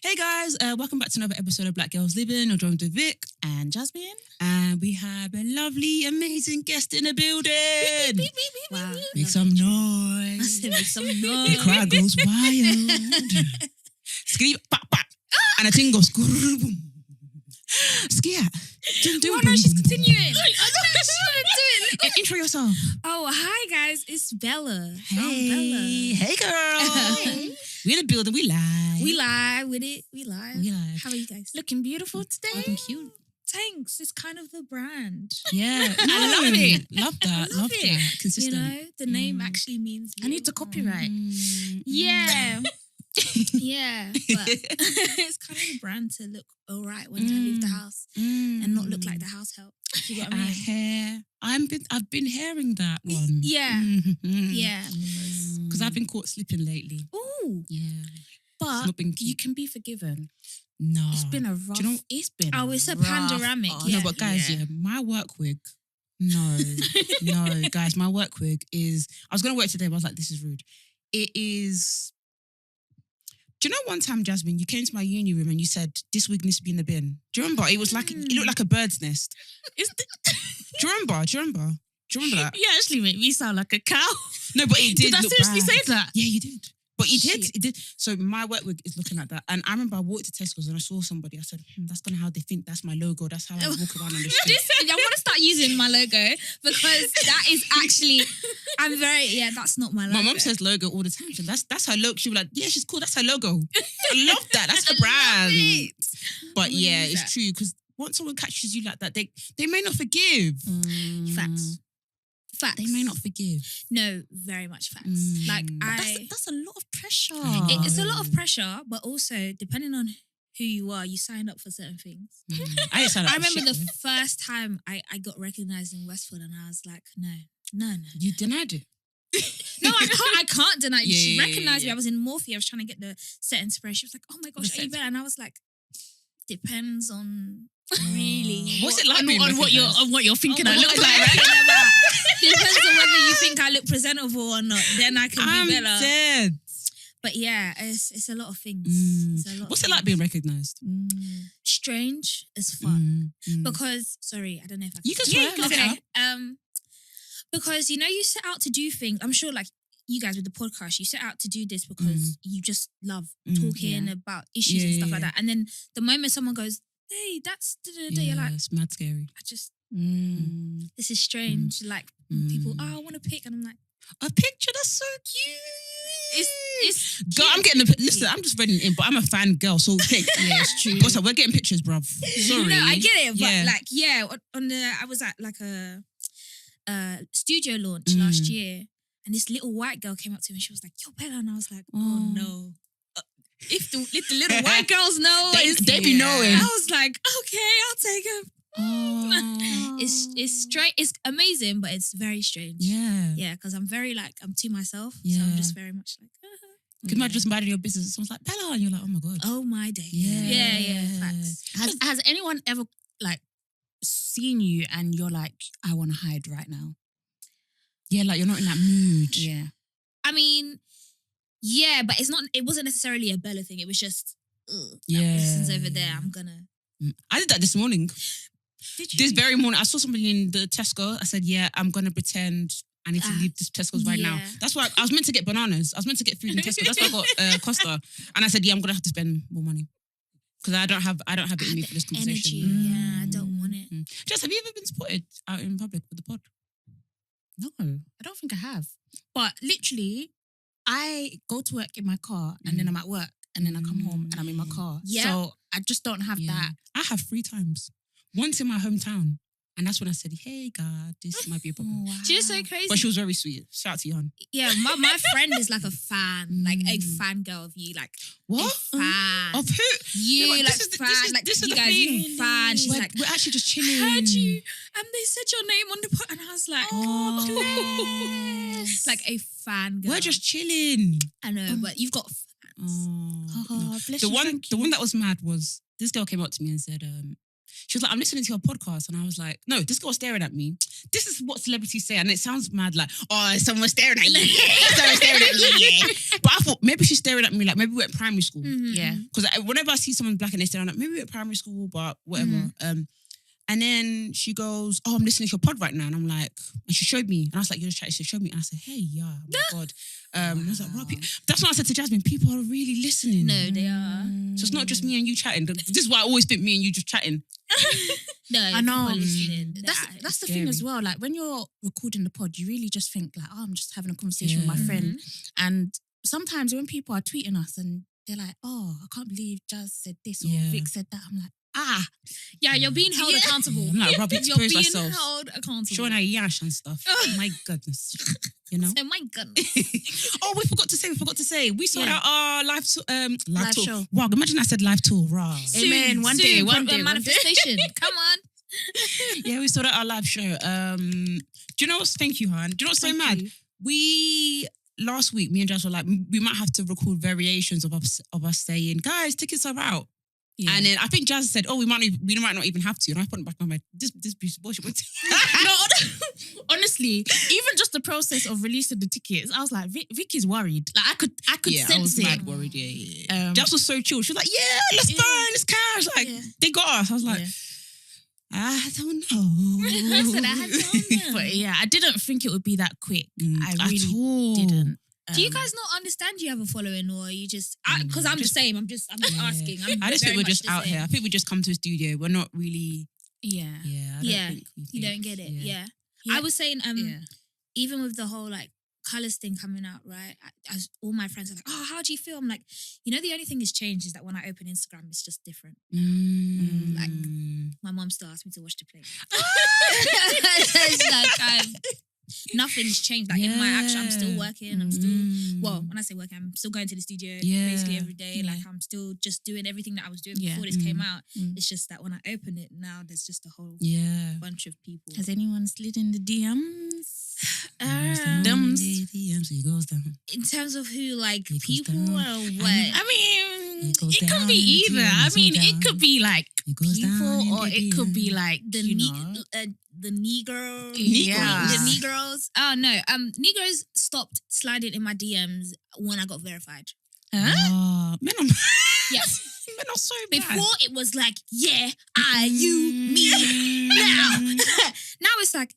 Hey guys, welcome back to another episode of Black Girls Living. You're joined with Vic and Jasmine. And we have a lovely, amazing guest in the building. Wow. Make some noise. Make some The noise. crowd goes wild. Scream, pop, pop. And a thing goes boom. Skia. Oh no, she's continuing. I know she's gonna do it. Intro yourself. Oh, hi guys, it's Bella. Hey. Bella. Hey girl. Hey. We're in the building, we live. We live with it. We live. We live. How are you guys? Looking beautiful today. Looking cute. Thanks. It's kind of the brand. Yeah. I love it. Love that. I love it. That. Consistent. You know, the name actually means I need to copyright. Yeah. Yeah, but it's kind of a brand to look all right when I leave the house and not look like the house help. Do you get what I mean? I've been hearing that one. Yeah. Yeah. Because I've been caught slipping lately. Ooh. Yeah. But not been You can be forgiven. No. It's been a rough. Do you know- it's been. Oh, it's a rough. panoramic. Oh, Yeah. No, but guys, yeah, my work wig. No, guys, my work wig is. I was gonna work today, but I was like, this is rude. It is. Do you know one time, Jasmine, you came to my uni room and you said this wig needs to be in the bin? Do you remember? It was like it looked like a bird's nest. Do you remember? Do you remember that? You actually make me sound like a cow. No, but it did. Did I look seriously bad. say that? Yeah, you did. But it did. Shit. It did. So my work wig is looking like that. And I remember I walked to Tesco's and I saw somebody. I said, that's kind of how they think that's my logo. That's how I walk around on the street. Listen, I want to start using my logo because that is actually, that's not my logo. My mum says logo all the time. So that's her logo. She'll be like, yeah, she's cool. That's her logo. I love that. That's her brand. it. But We'll yeah, use it's that. true because once someone catches you like that, they may not forgive. Facts. They may not forgive. No, very much facts. Like That's a lot of pressure. it's a lot of pressure, but also depending on who you are, you sign up for certain things. I ain't signed up I for remember shit, the first time I got recognized in Westwood and I was like, no. You denied it. No, I can't deny you. Yeah, She yeah, recognized yeah. me. I was in Morphe. I was trying to get the set inspiration. She was like, oh my gosh, The are you set. better? And I was like, depends on really. What's it like on, being on what recognised? you're thinking Oh, I what look am like, I right? thinking about? Depends on whether you think I look presentable or not. Then I can I'm be better. dead. But yeah, it's a lot of things. It's a lot What's of it like being recognised? strange as fuck? Because sorry, I don't know if I can. You can Yeah, swear, okay. okay. Because you set out to do things. I'm sure, like you guys with the podcast, you set out to do this because you just love talking about issues and stuff like that. And then the moment someone goes, "Hey, that's," you're like, it's mad scary. I just this is strange. Like people, I want to pick, and I'm like, A picture, that's so cute. it's Girl, I'm getting listen, I'm just reading it in, but I'm a fan girl, so pick. Yeah, it's true. But so we're getting pictures, bruv. Sorry. No, I get it, but Yeah. I was at like a studio launch last year, and this little white girl came up to me and she was like, "Yo, Bella," and I was like, "Oh no." If the little white girls know, they be knowing. I was like, "Okay, I'll take them." Oh. It's straight. It's amazing, but it's very strange. Yeah. Because I'm very I'm to myself, so Yeah. I'm just very much like. Could imagine just minding your business. Someone's like, Bella, and you're like, oh my God. Oh my day. Yeah. Yeah. Facts. Has anyone ever like seen you and you're like, I want to hide right now? Yeah, like you're not in that mood. Yeah. I mean, yeah, but it wasn't necessarily a Bella thing. It was just, Yeah. that person's over there. I'm gonna. I did that this morning. Did you? This very morning, I saw somebody in the Tesco. I said, yeah, I'm going to pretend I need to leave this Tesco's right now. yeah. That's why I was meant to get bananas. I was meant to get food in Tesco. That's why I got Costa. And I said, yeah, I'm going to have to spend more money. Because I don't have it in me for this Energy. conversation. Yeah, I don't want it. Jess, have you ever been spotted out in public with the pod? No, I don't think I have. But literally, I go to work in my car and then I'm at work and then I come home and I'm in my car. Yeah. So I just don't have that. I have 3 times. Once in my hometown. And that's when I said, hey, God, this might be a problem. Wow. She's so crazy. But she was very sweet. Shout out to you, hon. Yeah, my friend is like a fan, like a fan girl of you, like What? a fan. Of who? You No, but like this is fan, the- like this is you the guys, thing. you fan. She's like, We're actually just chilling. I heard you, they said your name on the pod, and I was like, Oh, bless. Like a fan girl. We're just chilling. I know, but you've got fans. Oh, no. Bless The you, one thank the you. one that was mad was this girl came up to me and said, she was like, I'm listening to your podcast. And I was like, no, this girl's staring at me. This is what celebrities say. And it sounds mad like, oh, someone's staring at you. Someone's staring at you, yeah. But I thought maybe she's staring at me like maybe we were at primary school. Yeah. Because whenever I see someone black and they're staring at maybe we're at primary school, but whatever. And then she goes, oh, I'm listening to your pod right now. And I'm like, and she showed me. And I was like, you're just chatting. She showed me. And I said, hey, yeah, oh my God. And I was like, wow. That's what I said to Jasmine. People are really listening. No, they are. So it's not just me and you chatting. This is why I always think me and you just chatting. No, I know. That's the thing as well. Like when you're recording the pod, you really just think like, oh, I'm just having a conversation with my friend. And sometimes when people are tweeting us and they're like, oh, I can't believe Jazz said this or Vic said that. I'm like, yeah, you're being held accountable. I'm like, Robbie, you're being myself. held accountable. Showing her yash and stuff. My goodness. You know? Oh my goodness. Oh, we forgot to say. We saw our live tour. show. Wow, imagine I said live tour. Raw. Amen. One day. Manifestation. Come on. Yeah, we saw that our live show. Do you know what's, thank you, hon. Do you know what's so mad? Last week, me and Jazz were like, we might have to record variations of us saying, guys, tickets are out. Yeah. And then I think Jazz said, "Oh, we might not even have to." And I put it back on my this piece of bullshit. No, honestly, even just the process of releasing the tickets, I was like, Vicky's worried. Like I could sense I was it. mad worried. Yeah. Jazz was so chill. She was like, "Yeah, let's burn this cash." Like they got us. I was like, I don't know. I said, I don't know. But yeah, I didn't think it would be that quick. I really didn't. Do you guys not understand you have a following, or are you just? Because I'm the same. I'm just asking. I just think we're just out here. I think we just come to a studio. We're not really. Yeah. You don't get it. Yeah. I was saying, even with the whole like colours thing coming out, right? All my friends are like, "Oh, how do you feel?" I'm like, the only thing that's changed is that when I open Instagram, it's just different. Like my mom still asks me to watch the play. It's like nothing's changed. Like in my action, I'm still working. I'm still when I say working, I'm still going to the studio basically every day. Like I'm still just doing everything that I was doing before this came out. It's just that when I open it now, there's just a whole bunch of people. Has anyone slid in the DMs? DMs, he goes down. In terms of who, like people or what? I mean, it could be either. I mean, it could be like people, or it could be like the Negroes. The Negroes. Oh no, Negroes stopped sliding in my DMs when I got verified. Huh? Men are yes. Men are so bad. Before it was like, you, me, now. Now it's like,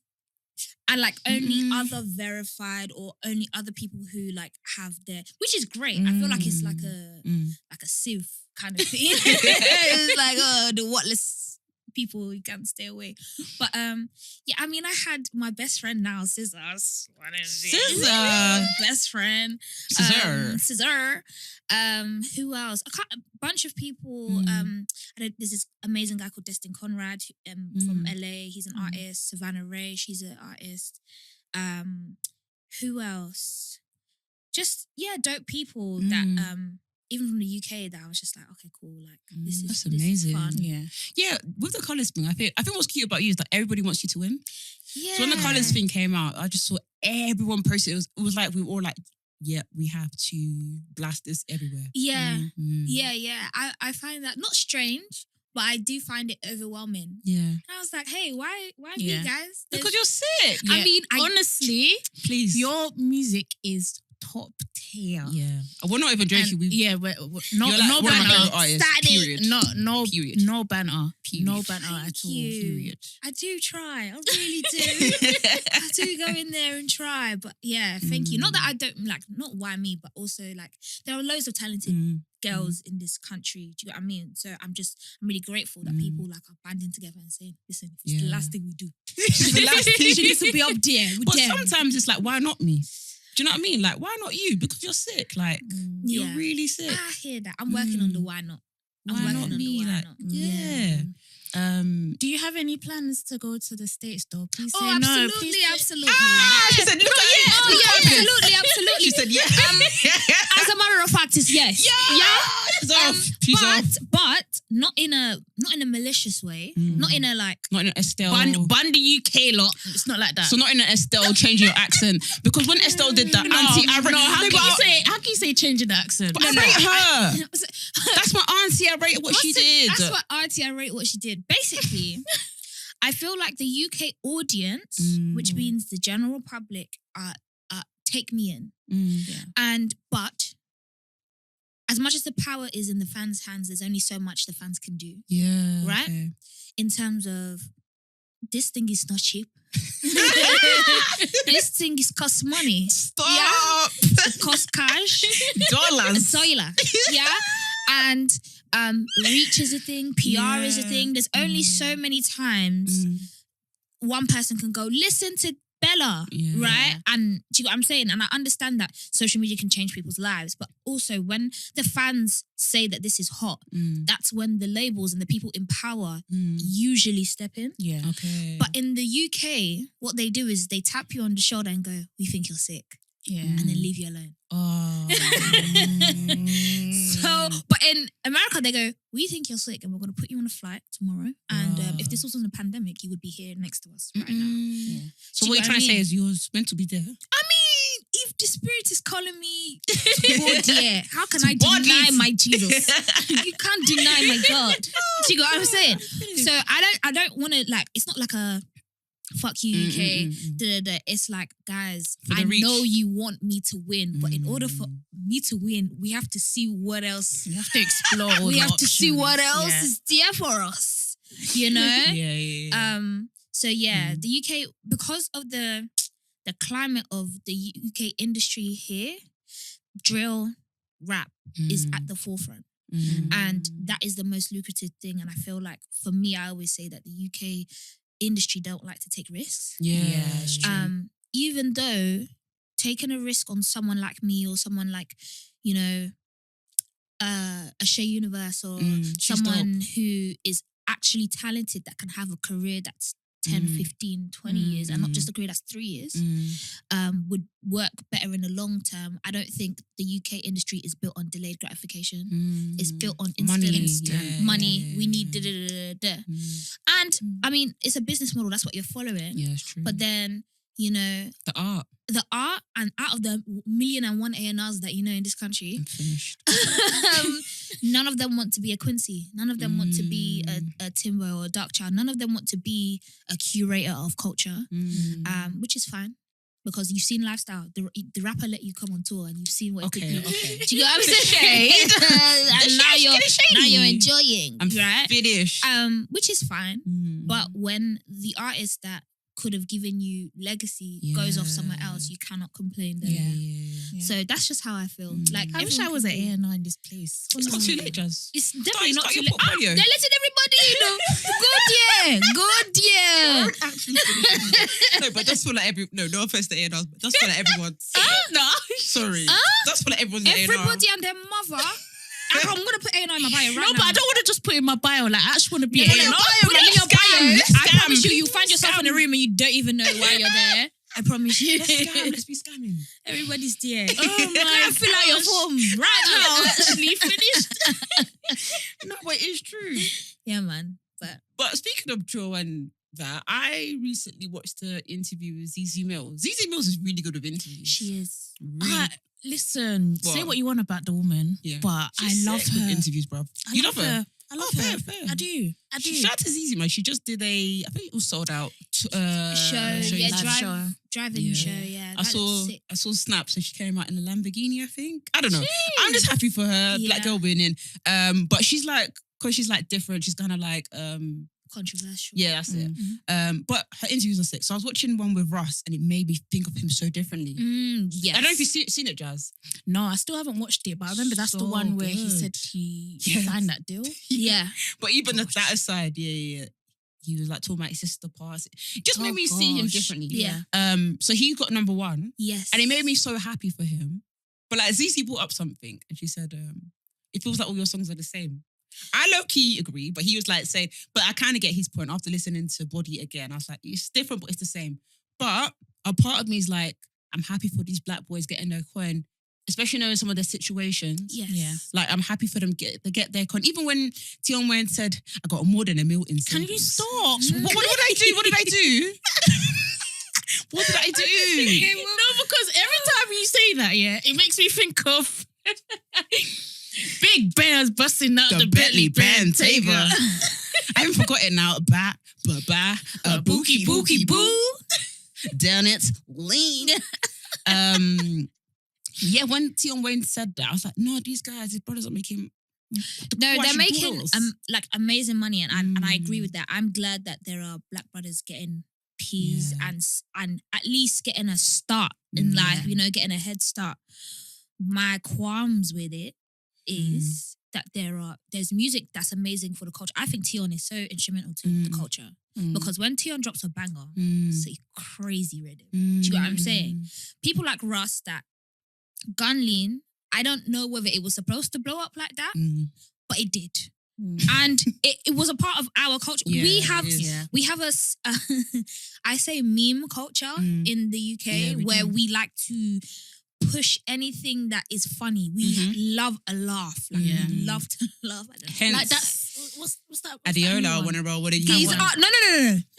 I like only other verified or only other people who like have their, which is great. I feel like it's like a sieve kind of thing. It's like, the whatless people, you can't stay away. But I mean, I had my best friend now, Scissors. Best friend. Scissor. Who else? A bunch of people. There's this amazing guy called Destin Conrad from LA. He's an artist. Savannah Ray, she's an artist. Who else? Just dope people that even from the UK that I was just like, okay, cool. Like that's amazing. This is fun. Yeah. With the colours thing, I think what's cute about you is that everybody wants you to win. Yeah. So when the colours thing came out, I just saw everyone post it. It was like we were all like, yeah, we have to blast this everywhere. Yeah. I find that not strange, but I do find it overwhelming. Yeah. And I was like, hey, why me, guys? Because you're sick. I mean, honestly, please, your music is top tier. Yeah. We're not even joking. We're no banter. Period. No period. No banter. Period. No banter at all. Period. I do try. I really do. I do go in there and try. But thank you. Not that I don't like, not why me, but also like there are loads of talented girls in this country. Do you know what I mean? So I'm really grateful that people like are banding together and saying, listen, it's the last thing we do. It's the last thing. She needs to be up there. But sometimes it's like, why not me? Do you know what I mean? Like, why not you? Because you're sick. Like, you're really sick. I hear that. I'm working on the why not. Why not me? Like, yeah. Do you have any plans to go to the States though? Please say absolutely, no. absolutely. She said, look at it. Oh, yeah, absolutely. She said, yeah. As a matter of fact, it's yes. Yeah. She's off. But not in a malicious way. Not in a like. Not in an Estelle. Ban the UK lot. It's not like that. So not in an Estelle changing your accent. Because when Estelle did that how can you say changing the accent? But I rate her. That's my auntie. I rated what she did. That's what auntie. I rate what she did. Basically, I feel like the UK audience, which means the general public, take me in. But as much as the power is in the fans' hands, there's only so much the fans can do. Yeah. Right? Okay. In terms of, this thing is not cheap. This thing is cost money. Stop. Yeah? It costs cash. Dollars. Yeah? And reach is a thing. PR is a thing. There's only so many times one person can go, listen to Bellah, right? And do you know what I'm saying? And I understand that social media can change people's lives, but also when the fans say that this is hot, that's when the labels and the people in power usually step in. Yeah. Okay. But in the UK, what they do is they tap you on the shoulder and go, we think you're sick. Yeah. And then leave you alone. Oh. So, but in America, they go, we think you're sick and we're going to put you on a flight tomorrow. And if this wasn't a pandemic, you would be here next to us right now. Yeah. So what you're trying to say is you're meant to be there? I mean, if the spirit is calling me to God, how can I deny my Jesus? You can't deny my God. Do you know what I'm saying? So I don't want to, like, it's not like a fuck you UK. It's like, guys, I know you want me to win, but in order for me to win, we have to see what else. We have to explore. We have to see what else is there for us. You know? So the UK, because of the climate of the UK industry here, drill rap is at the forefront. And that is the most lucrative thing. And I feel like, for me, I always say that the UK industry don't like to take risks. It's true. Even though taking a risk on someone like me or someone like, you know, a Shea Universe or someone who is actually talented that can have a career that's 10, 15, 20 years and not just a career that's 3 years, would work better in the long term. I don't think the UK industry is built on delayed gratification. It's built on instant money. We need da. And I mean, it's a business model. That's what you're following. Yeah, it's true. But then, you know, the art, and out of the 1,000,001 A&Rs that you know in this country, I'm finished. None of them want to be a Quincy. None of them want to be a Timber or a Darkchild. None of them want to be a curator of culture, which is fine. Because you've seen Lifestyle. The rapper let you come on tour and you've seen what it could be. Okay. Do you get what I'm saying? And now you're enjoying. I'm right? finished. Which is fine. But when the artist that could have given you legacy goes off somewhere else, you cannot complain then. So that's just how I feel. Like, I wish I was at A&R in this place. It's not too late, Jazz. It's definitely not too late. They're letting everybody, you know. Good year. No, but that's for like no offense to A&R, but that's for like everyone. No, sorry. That's for like everyone's A&R. Everybody and their mother. I'm going to put A&R in my bio right now. No, but I don't want to just put it in my bio. Like, I actually want to be Put it A&R. in your bio. I promise you, find yourself in a room and you don't even know why you're there. I promise you. Let's be scamming. Everybody's there. Oh my! Fill out your form right now. Actually finished. No, but it's true. Yeah, man. But speaking of Joe and that, I recently watched the interview with ZZ Mills. ZZ Mills is really good with interviews. She is. Really. Listen, say what you want about the woman, but She's I love sick her. with interviews, bruv. You love her? I love her. Fair. I do. Shout out to ZZ, man. She just did I think it was sold out Driving show, yeah. I saw snaps and she came out in a Lamborghini, I think. I don't know. I'm just happy for her, black girl winning. But she's like, because she's like different, she's kind of like controversial. Yeah, that's it. But her interviews are sick. So I was watching one with Russ and it made me think of him so differently. Yes. I don't know if you've seen it, Jazz. No, I still haven't watched it, but I remember that's the one where he said he signed that deal. Yeah. But even that aside, yeah. He was like talking about his sister past. It just made me see him differently. Yeah. So he got number 1. Yes. And it made me so happy for him. But like ZZ brought up something and she said, it feels like all your songs are the same. I low-key agree, but he was like saying, but I kind of get his point after listening to Body again. I was like, it's different, but it's the same. But a part of me is like, I'm happy for these black boys getting their coin, especially knowing some of their situations. Yes. Yeah. Like, I'm happy for them to get their coin. Even when Tion Wayne said, I got more than $1 million in savings. Can you stop? What did I do? What did I do? What did I do? No, because every time you say that, it makes me think of Big Bear's busting out The the Bentley Bentley Band Bentayga. Taver. I haven't forgotten now. A bookie boo. Down it, lean. Yeah, when Tion Wayne said that, I was like, no, these guys, his brothers are making. No, they're making balls. like amazing money, and I agree with that. I'm glad that there are black brothers getting peas and at least getting a start in life. You know, getting a head start. My qualms with it is that there's music that's amazing for the culture. I think Tion is so instrumental to the culture because when Tion drops a banger, it's a crazy rhythm. Do you get what I'm saying? People like Russ that Gun Lean, I don't know whether it was supposed to blow up like that, but it did. And it was a part of our culture. Yeah, we have a I say meme culture in the UK where we like to push anything that is funny. We love a laugh. Like we love to laugh at them. Hence, Like that's what's that? Adiola, I want to roll with a He's no.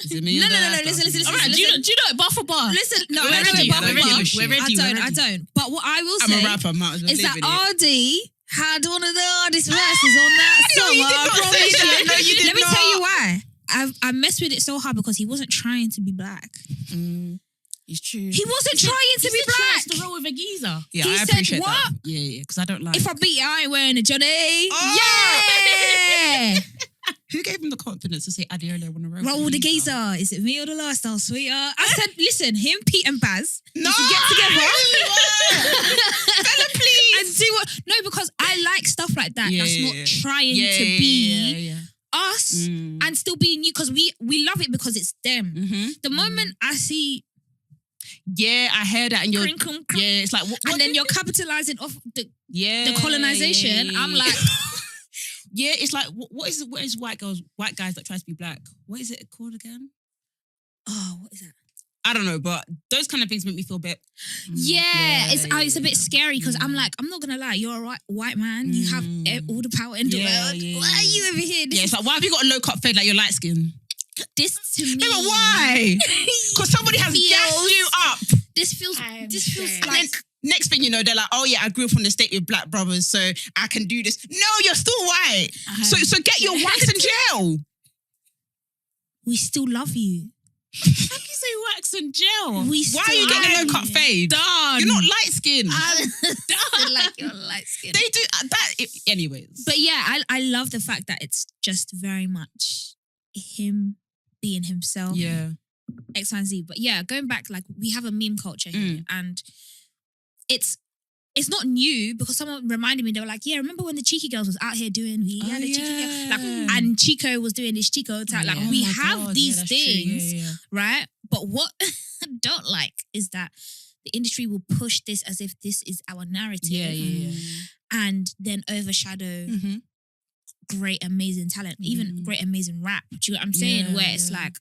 Is it me? No. Listen. All right, do you know it bar for bar? Listen, no, We're I know ready, it bar I for don't bar. give a shit. I don't. But what I will I'm say a rapper, might as well is live that in it. RD had one of the hardest verses on that song. you did not I promise say that. you. No, you did Let me not. tell you why. I messed with it so hard because he wasn't trying to be black. It's true. He wasn't trying to be black. To roll with a geezer. Yeah, He I said appreciate what? that. Yeah, because I don't like. If I beat you, I ain't wearing a Johnny. Oh! Yeah. Who gave him the confidence to say Adiola, I want to roll Roll with the geezer? geezer. Is it me or the lifestyle, sweetheart? I said, listen, him, Pete and Baz. No, to get together. Bella, please. And do what? No, because I like stuff like that. Yeah, that's yeah, not yeah. trying Yeah, to be yeah. us and still being you because we love it because it's them. The moment I see Yeah, I heard that, and you're. crink, crink, crink, Yeah, it's like what and then you're capitalizing off the yeah, colonization, yeah, I'm yeah. like, yeah, it's like what is white guys that try to be black? What is it called again? oh, what is that? I don't know, but those kind of things make me feel a bit. It's a bit scary because I'm like, I'm not gonna lie, you're a white man, you have all the power in the world. Why are you over here? Yeah, it's like, why have you got a low cut fade like you're light skin? This to me. No, but why? Because somebody has gassed you up. This feels And like then next thing you know, they're like, oh yeah, I grew up on the state with black brothers, so I can do this. No, you're still white. So get your wax in jail. we still love you. How can you say wax and gel? Why are you getting a low cut fade? Done. You're not light skinned. Done. Like you're light skin. They do that. Anyways. But yeah, I love the fact that it's just very much him being himself. Yeah. X, Y, and Z. But yeah, going back, like we have a meme culture here, and it's not new because someone reminded me. They were like, "Yeah, remember when the Cheeky Girls was out here doing the Cheeky Girl, like, and Chico was doing this Chico tag. Like we have these things, right? But what I don't like is that the industry will push this as if this is our narrative, and then overshadow great, amazing talent, even great, amazing rap. Do you know what I'm saying? Yeah, where it's like.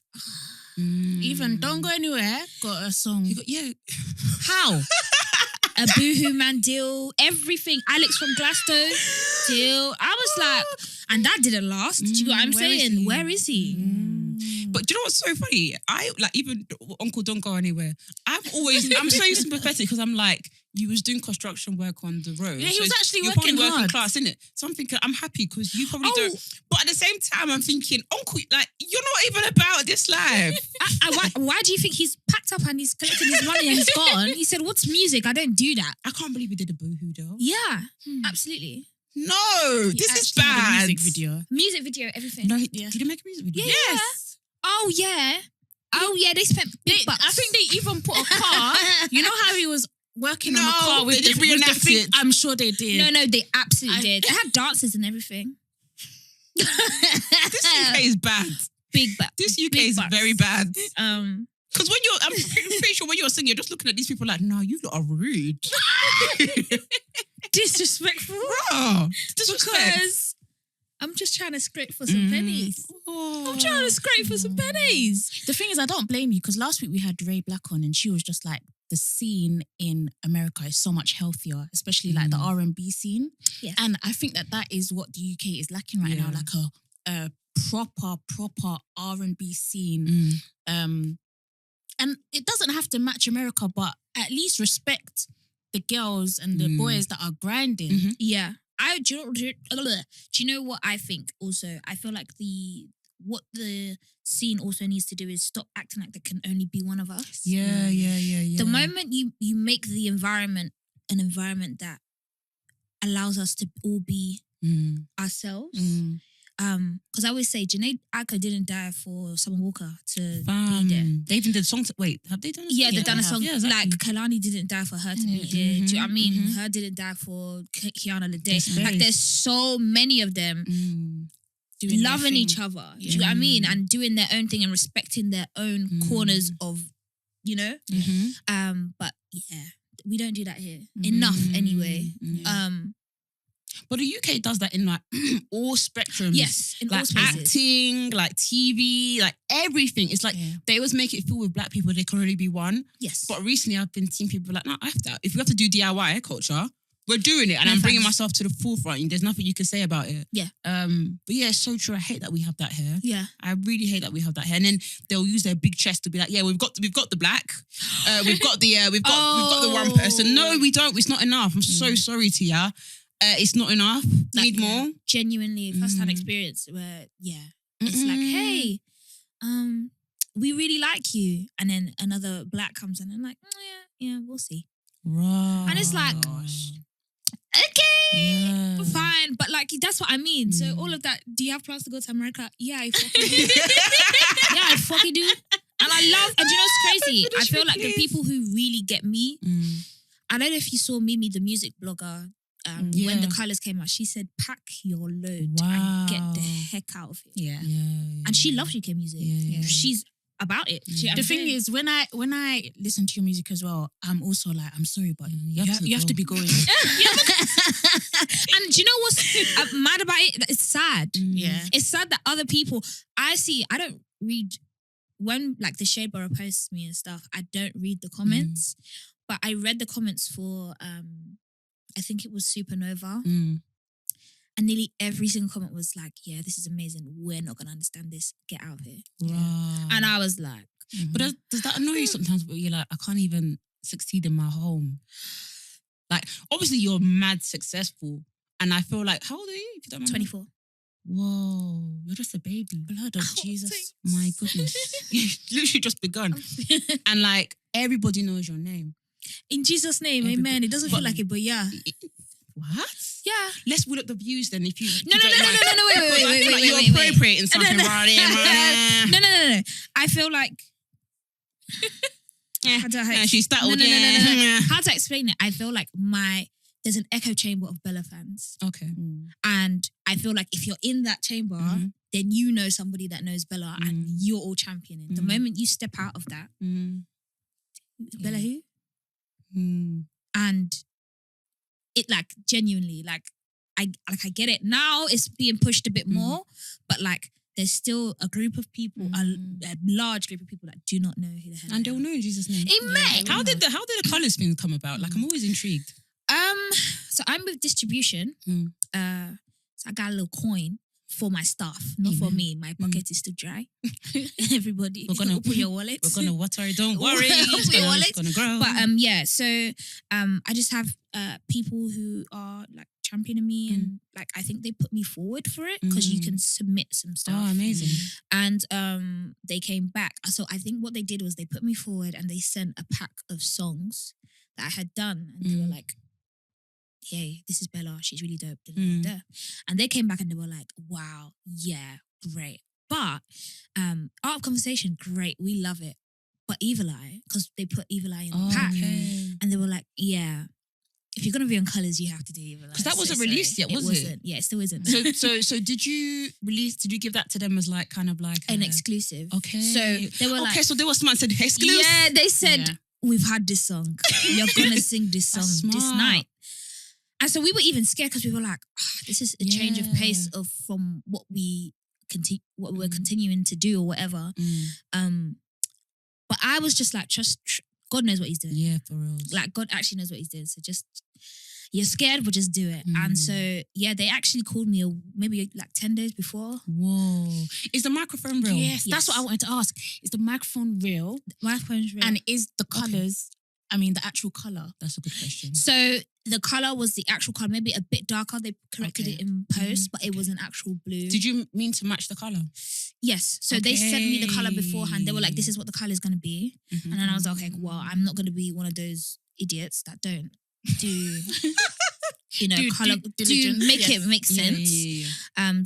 Even Don't Go Anywhere got a song. How? A Boohoo Man deal, everything. Alex from Glasgow deal. I was like, and that didn't last. Do you know what I'm saying? Where is he? But do you know what's so funny? I like even Uncle Don't Go Anywhere. I'm so sympathetic because I'm like, you was doing construction work on the road. Yeah, he was actually you're working probably hard. class, innit? So I'm thinking, I'm happy because you probably don't. But at the same time, I'm thinking, Uncle, like, you're not even about this life. Why do you think he's packed up and he's collecting his money and he's gone? He said, what's music? I don't do that. I can't believe he did a Boohoo though. Yeah, absolutely. No, this is bad. Music video, everything. No, did he make a music video? Yeah. Yes. Oh, yeah, they spent big bucks. I think they even put a car. You know how he was working on a car with they didn't with the reenact thing? it. I'm sure they did. No, they absolutely did. They had dances and everything. This UK is bad. Big bucks. This UK Big is bucks. very bad. Because I'm pretty sure when you're singing, you're just looking at these people like, no, you lot are rude. Disrespectful. Bro, disrespect. Because I'm just trying to scrape for some pennies. I'm trying to scrape for some pennies. The thing is, I don't blame you because last week we had Ray Black on and she was just like, the scene in America is so much healthier, especially like the R&B scene. Yes. And I think that is what the UK is lacking right now, like a proper R&B scene. And it doesn't have to match America, but at least respect the girls and the boys that are grinding. Yeah. do you know what I think? Also, I feel like what the scene also needs to do is stop acting like there can only be one of us. Yeah. The moment you make the environment an environment that allows us to all be ourselves. Because I always say Janae Aiko didn't die for Summer Walker to be there. They even did songs. Wait, have they done a song? Yeah, they've done a song. Yeah, exactly. Like Kalani didn't die for her to be here. Do you know what I mean? Her didn't die for Kiana Lede. Like there's so many of them loving each other. Do you know what I mean? And doing their own thing and respecting their own corners of, you know? But yeah, we don't do that here. Enough anyway. But the UK does that in like all spectrums. Yes, in like all spaces. acting, like TV, like everything. It's like they always make it feel with black people they can only be one. Yes. But recently I've been seeing people like, no, if we have to do DIY culture, we're doing it. And I'm bringing myself to the forefront. And there's nothing you can say about it. Yeah. But yeah, it's so true. I hate that we have that here. Yeah. I really hate that we have that here. And then they'll use their big chest to be like, yeah, we've got the black. We've got the one person. No, we don't. It's not enough. I'm so sorry, Tia. It's not enough. Like, Need more. Genuinely, first-hand experience where, it's like, hey, we really like you. And then another black comes in and like, oh, yeah, we'll see. Right. And it's like, okay, fine. But like, that's what I mean. So all of that, do you have plans to go to America? Yeah, I fucking do. Yeah, I fucking do. And I love, and you know what's crazy? I feel like the people who really get me, I don't know if you saw Mimi, the music blogger, when the colours came out, she said, pack your load and get the heck out of here. Yeah. And she loves UK music. Yeah. She's about it. The thing is, when I listen to your music as well, I'm also like, I'm sorry, but you have to be going. And do you know what's mad about it? It's sad. Yeah. It's sad that other people, I don't read, when like the Shade Borough posts me and stuff, I don't read the comments. But I read the comments for, I think it was Supernova. And nearly every single comment was like, yeah, this is amazing. We're not going to understand this. Get out of here. Right. And I was like... But does that annoy you sometimes where you're like, I can't even succeed in my home? Like, obviously you're mad successful. And I feel like, how old are you? If you don't mind 24. Whoa, you're just a baby. Blood of Jesus. Thanks. My goodness. You've literally just begun. And like, everybody knows your name. In Jesus' name, amen. It doesn't feel like it, but yeah. What? Yeah. Let's wheel up the views then if you... No, wait. You're appropriating something right here. No. I feel like... She started No. How to explain it? I feel like there's an echo chamber of Bellah fans. Okay. And I feel like if you're in that chamber, then you know somebody that knows Bellah and you're all championing. The moment you step out of that, Bellah who? And it like genuinely like I get it now. It's being pushed a bit more, but like there's still a group of people, a large group of people that do not know who the hell. And they'll know in Jesus' name. Amen. How did the colours thing come about? Like I'm always intrigued. So I'm with distribution. So I got a little coin for my staff, not for me. My pocket is still dry. Everybody, We're gonna open your wallet. We're gonna water it. Don't worry. Open your wallet. It's gonna grow. But so I just have people who are like championing me, and like I think they put me forward for it because you can submit some stuff. Oh, amazing! And they came back. So I think what they did was they put me forward and they sent a pack of songs that I had done, and they were like, "Yay, this is Bellah. She's really dope." And they came back and they were like, "Wow, yeah, great." But Art of Conversation, great, we love it. But Evil Eye, because they put Evil Eye in the pack, and they were like, "Yeah, if you're gonna be on colours, you have to do Evil Eye." Because that wasn't released yet, was it? Yeah, it still isn't. So did you release? Did you give that to them as like kind of like an exclusive? Okay. So they were like, so there was someone said exclusive. Yeah, they said we've had this song. You're gonna sing this song this night. And so we were even scared because we were like, this is a change of pace from what we're continuing to do or whatever. But I was just like, trust God knows what he's doing. Yeah, for real. Like God actually knows what he's doing. So just, you're scared, but just do it. And so, they actually called me maybe like 10 days before. Whoa. Is the microphone real? Yes, that's what I wanted to ask. Is the microphone real? The microphone's real. And is the colours, I mean, the actual colour? That's a good question. So the color was the actual color, maybe a bit darker. They corrected it in post, but it was an actual blue. Did you mean to match the color? Yes. So they sent me the color beforehand. They were like, "This is what the color is going to be," and then I was like, "Okay, well, I'm not going to be one of those idiots that don't do." Color make it make sense.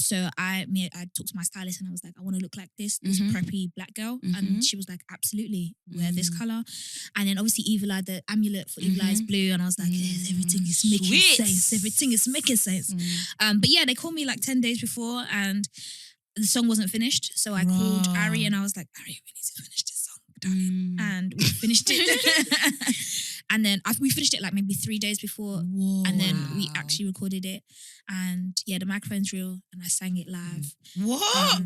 So I talked to my stylist and I was like, I want to look like this preppy black girl, and she was like, absolutely, wear this color. And then obviously Evil Eye, the amulet for Evil Eye is blue, and I was like, yes, everything is making sense. Everything is making sense. But yeah, they called me like 10 days before, and the song wasn't finished. So I called Ari and I was like, Ari, we need to finish this song, darling. And we finished it. And then we finished it like maybe 3 days before. And then we actually recorded it. And yeah, the microphone's real and I sang it live. What?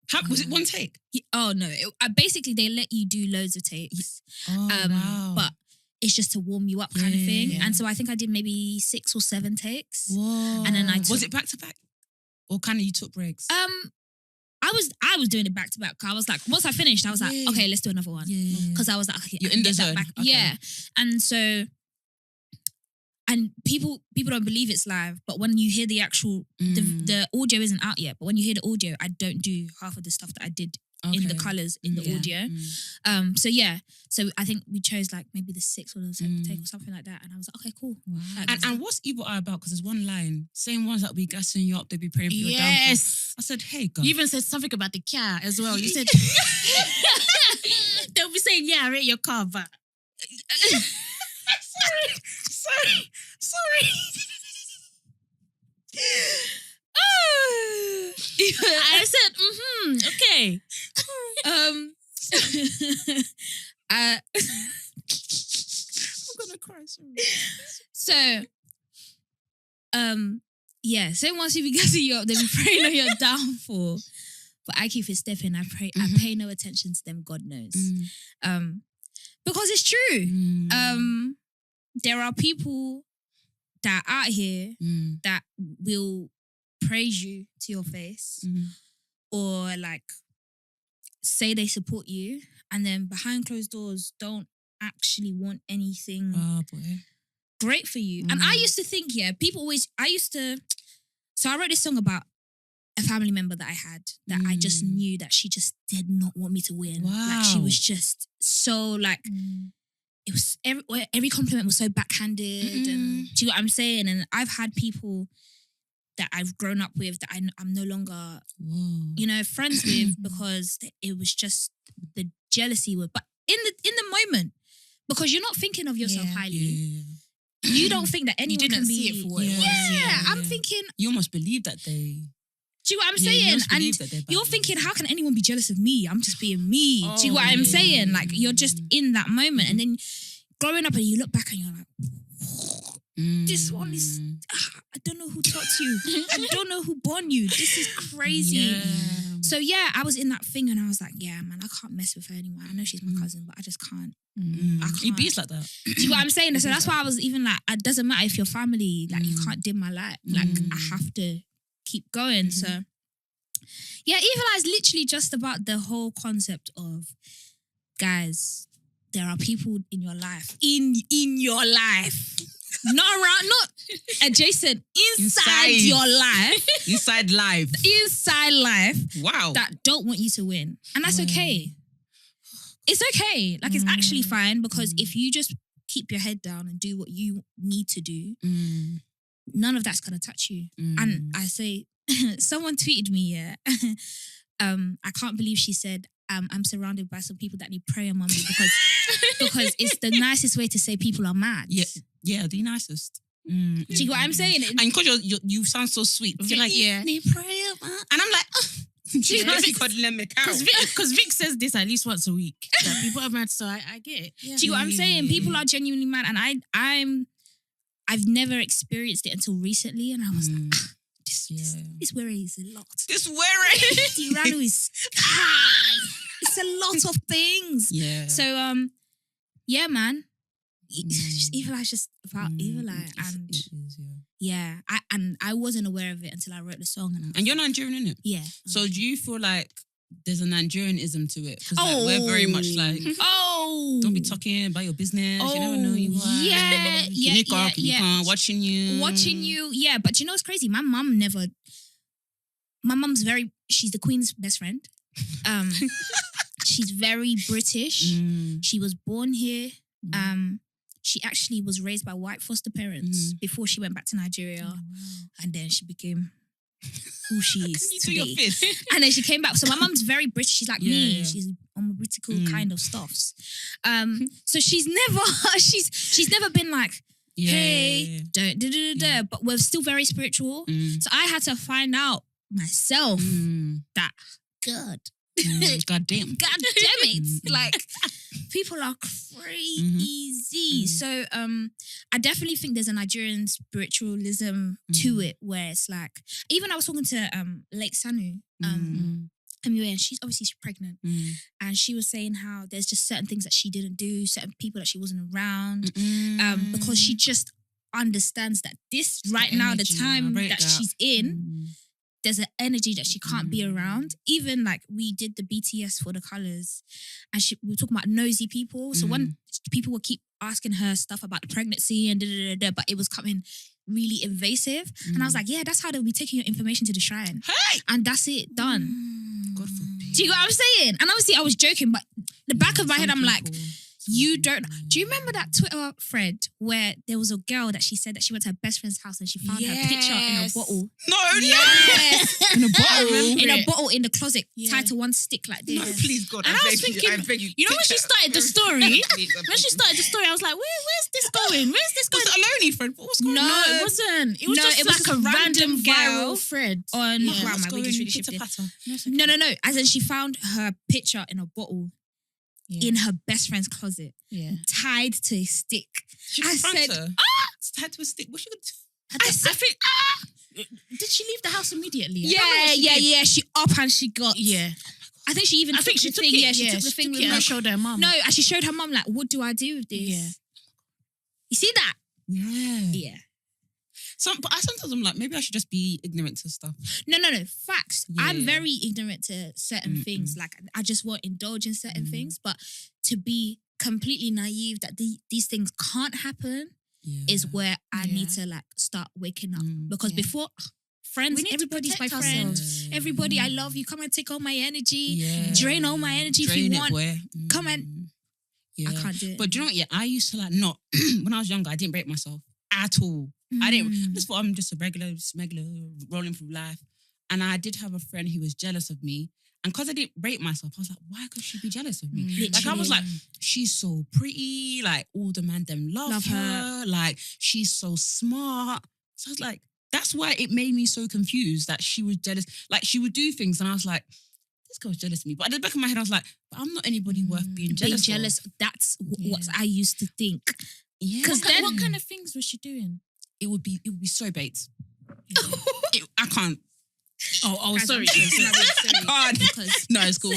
How, was it one take? Oh no. Basically, they let you do loads of takes. But it's just to warm you up kind of thing. Yeah. And so I think I did maybe 6 or 7 takes. Whoa. And then was it back to back? Or kind of you took breaks? I was doing it back to back. I was like, once I finished, I was like, okay, let's do another one. Because I was like, okay, you're in the zone. Okay. Yeah. And so, and people don't believe it's live, but when you hear the actual, the audio isn't out yet, but when you hear the audio, I don't do half of the stuff that I did in the colours in the audio. So yeah, so I think we chose like maybe the 6th or the 7th take or something like that, and I was like, okay, cool. Wow. And what's Evil Eye about? Because there's one line, same ones that be gassing you up, they be praying for your downfall. I said, hey, God. You even said something about the car as well. You said they'll be saying, yeah, I rate your car, but sorry. I said, okay. I'm gonna cry. Sorry. So, yeah. Same once you be gassing you up, they be praying on your downfall. But I keep it stepping. I pray. I pay no attention to them. God knows. Because it's true. There are people that are out here that will praise you to your face or like say they support you and then behind closed doors don't actually want anything great for you. And I used to think, so I wrote this song about a family member that I had that I just knew that she just did not want me to win. Wow. Like she was just so like, it was every compliment was so backhanded and do you know what I'm saying? And I've had people that I've grown up with that I'm no longer, friends with because it was just the jealousy with. But in the moment, because you're not thinking of yourself highly, you don't think that anyone can be. See it for what it was. Yeah, I'm thinking. You almost believe that they. Do you know what I'm saying? And you're thinking, how can anyone be jealous of me? I'm just being me. Do you know what I'm saying? Like you're just in that moment, and then growing up, and you look back, and you're like. This one is, I don't know who taught you. I don't know who born you. This is crazy. Yeah. So yeah, I was in that thing and I was like, yeah, man, I can't mess with her anymore. I know she's my cousin, but I just can't. I can't. It beats like that. Do you know what I'm saying? So that's why I was even like, it doesn't matter if you're family, like you can't dim my light. Like I have to keep going. So yeah, Evil Eye is literally just about the whole concept of, guys, there are people in your life, in your life. Not around, not adjacent, inside your life. Inside life. Wow. That don't want you to win. And that's okay. It's okay. Like it's actually fine because if you just keep your head down and do what you need to do, none of that's going to touch you. And I say, someone tweeted me, I can't believe she said, I'm surrounded by some people that need prayer, mommy, because it's the nicest way to say people are mad. Yeah, the nicest. Do you know what I'm saying? And because you sound so sweet, you're like, need prayer, man. And I'm like, because Vic says this at least once a week. That people are mad, so I get it. Yeah. Do you know what I'm saying? People are genuinely mad, and I've never experienced it until recently, and I was like, this worry is a lot. This worry, Tirano is it's a lot of things. Yeah. So yeah, man. Evil Eye's just about Evil Eye, and it is, I wasn't aware of it until I wrote the song. And you're Nigerian, innit? Yeah. So do you feel like there's a Nigerianism to it. Because we're very much like, don't be talking about your business. You never know you are. Watching you. Yeah, but you know what's crazy? My mum's she's the Queen's best friend. She's very British. She was born here. She actually was raised by white foster parents before she went back to Nigeria. And then she became who she is today. And then she came back. So my mum's very British. She's like me. Yeah. She's on Britical kind of stuffs. So she's never been like, don't. But we're still very spiritual. So I had to find out myself that God damn it. Like people are crazy. So I definitely think there's a Nigerian spiritualism to it where it's like, even I was talking to Lake Sanu and she's pregnant and she was saying how there's just certain things that she didn't do, certain people that she wasn't around because she just understands that this right now, the time that she's in, there's an energy that she can't be around. Even like we did the BTS for the colours and we were talking about nosy people. So when people would keep asking her stuff about the pregnancy and but it was coming really invasive. And I was like, yeah, that's how they'll be taking your information to the shrine. Hey! And that's it, done. God forbid. Do you know what I'm saying? And obviously I was joking, but the back of my head, I'm like, you don't. Do you remember that Twitter thread where there was a girl that she said that she went to her best friend's house and she found her picture in a bottle? In a bottle? In a bottle in the closet, tied to one stick like this. No, please, God, and I was thinking, you know when she started the story? I was like, where's this going? Where's this going? Was it a lonely friend? What was going on? No, it wasn't. It was just like a random viral thread on. Wow, my wig is really shifted. No. As in, she found her picture in a bottle. In her best friend's closet, tied to a stick. I said, it's tied to a stick. What's she gonna do? I think. Did she leave the house immediately? Yeah. She up and she got. Yeah. I think she even took the thing. Yeah, she took the thing with her. And showed her mum. No, and she showed her mum like, what do I do with this? Yeah. You see that? Yeah. But sometimes I'm like, maybe I should just be ignorant to stuff. No. Facts. Yeah. I'm very ignorant to certain things. Like, I just won't indulge in certain things. But to be completely naive that these things can't happen is where I need to like start waking up. Because before, friends, everybody's my friend. Everybody, I love you. Come and take all my energy. Drain all my energy if you want. Come and... I can't do it. But do you know what? Yeah, I used to like not... when I was younger, I didn't break myself at all. I just thought I'm just a regular smuggler rolling through life. And I did have a friend who was jealous of me. And because I didn't rate myself, I was like, why could she be jealous of me? Like, I was like, she's so pretty. Like, all the man them love her. Like, she's so smart. So I was like, that's why it made me so confused that she was jealous. Like, she would do things and I was like, this girl's jealous of me. But at the back of my head, I was like, but I'm not anybody worth being jealous of. That's what I used to think. Yeah. Because what kind of things was she doing? It would be so bait. I can't. Oh, sorry. I can't. No, it's cool.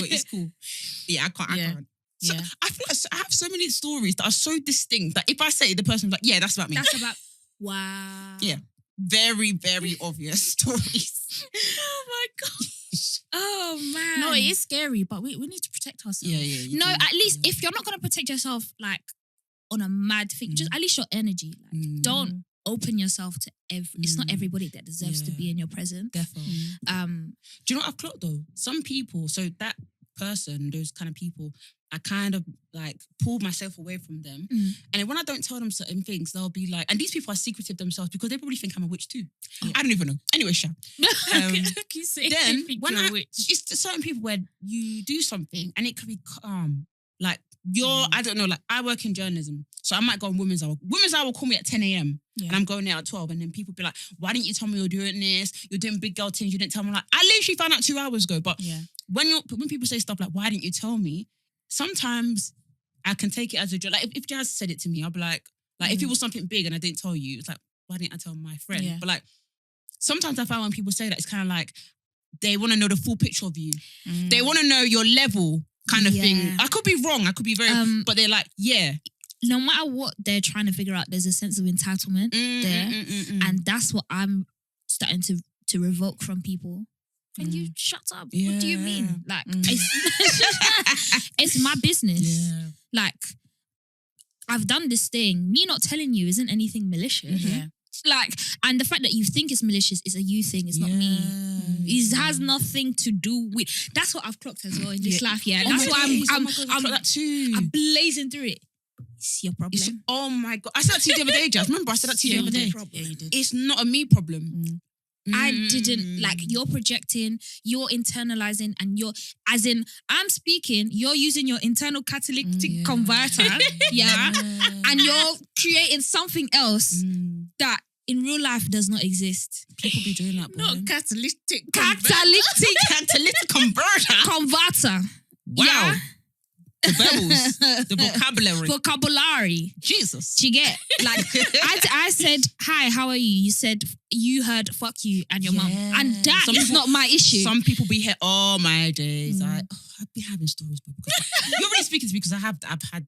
Yeah, I can't. So Yeah. I feel like I have so many stories that are so distinct that if I say it, the person's like, yeah, that's about me. That's about... Wow. Yeah. Very, very obvious stories. Oh my gosh. Oh man. No, it is scary, but we need to protect ourselves. Yeah. No, at least if you're not going to protect yourself like on a mad thing, just at least your energy. Like, don't open yourself to it's not everybody that deserves to be in your presence. Definitely. Do you know what I've clocked though? Some people, so that person, those kind of people, I kind of like pulled myself away from them. And then when I don't tell them certain things, they'll be like, and these people are secretive themselves because they probably think I'm a witch too. I don't even know. Anyway, Sha. Then when it's certain people where you do something and it could be calm. Like I don't know, like I work in journalism. So I might go on Women's Hour. Women's Hour will call me at 10 a.m. And I'm going there at 12. And then people be like, why didn't you tell me you're doing this? You're doing big girl things. You didn't tell me. Like, I literally found out 2 hours ago. But when people say stuff like, why didn't you tell me? Sometimes I can take it as a joke. Like if Jazz said it to me, I'll be like if it was something big and I didn't tell you, it's like, why didn't I tell my friend? Yeah. But like, sometimes I find when people say that, it's kind of like, they want to know the full picture of you. They want to know your level kind of thing. I could be wrong. I could be very, but they're like, no matter what they're trying to figure out, there's a sense of entitlement there. And that's what I'm starting to revoke from people. and you shut up. What do you mean? Like, Mm. it's my business. Yeah. Like, I've done this thing. Me not telling you isn't anything malicious. Yeah. Like, and the fact that you think it's malicious is a you thing. It's not me. It has nothing to do with. That's what I've clocked as well in this life. Yeah, that's why I'm that too. I'm blazing through it. It's your problem. Oh my God. I said that to you the other day, Jazz. Remember I said that to you the other day? Yeah, you did. It's not a me problem. I didn't, like, you're projecting, you're internalizing, and you're, as in, I'm speaking, you're using your internal catalytic converter, and you're creating something else that in real life does not exist. People be doing that, boy. Not catalytic Catalytic converter. Wow. Yeah. The verbals, the vocabulary. Jesus. Jesus. Do you get? Like, I said, hi, how are you? You said, you heard, fuck you and your mum. And that is not my issue. Some people be here, oh my days. I've been having stories, but because you're really speaking to me because I've had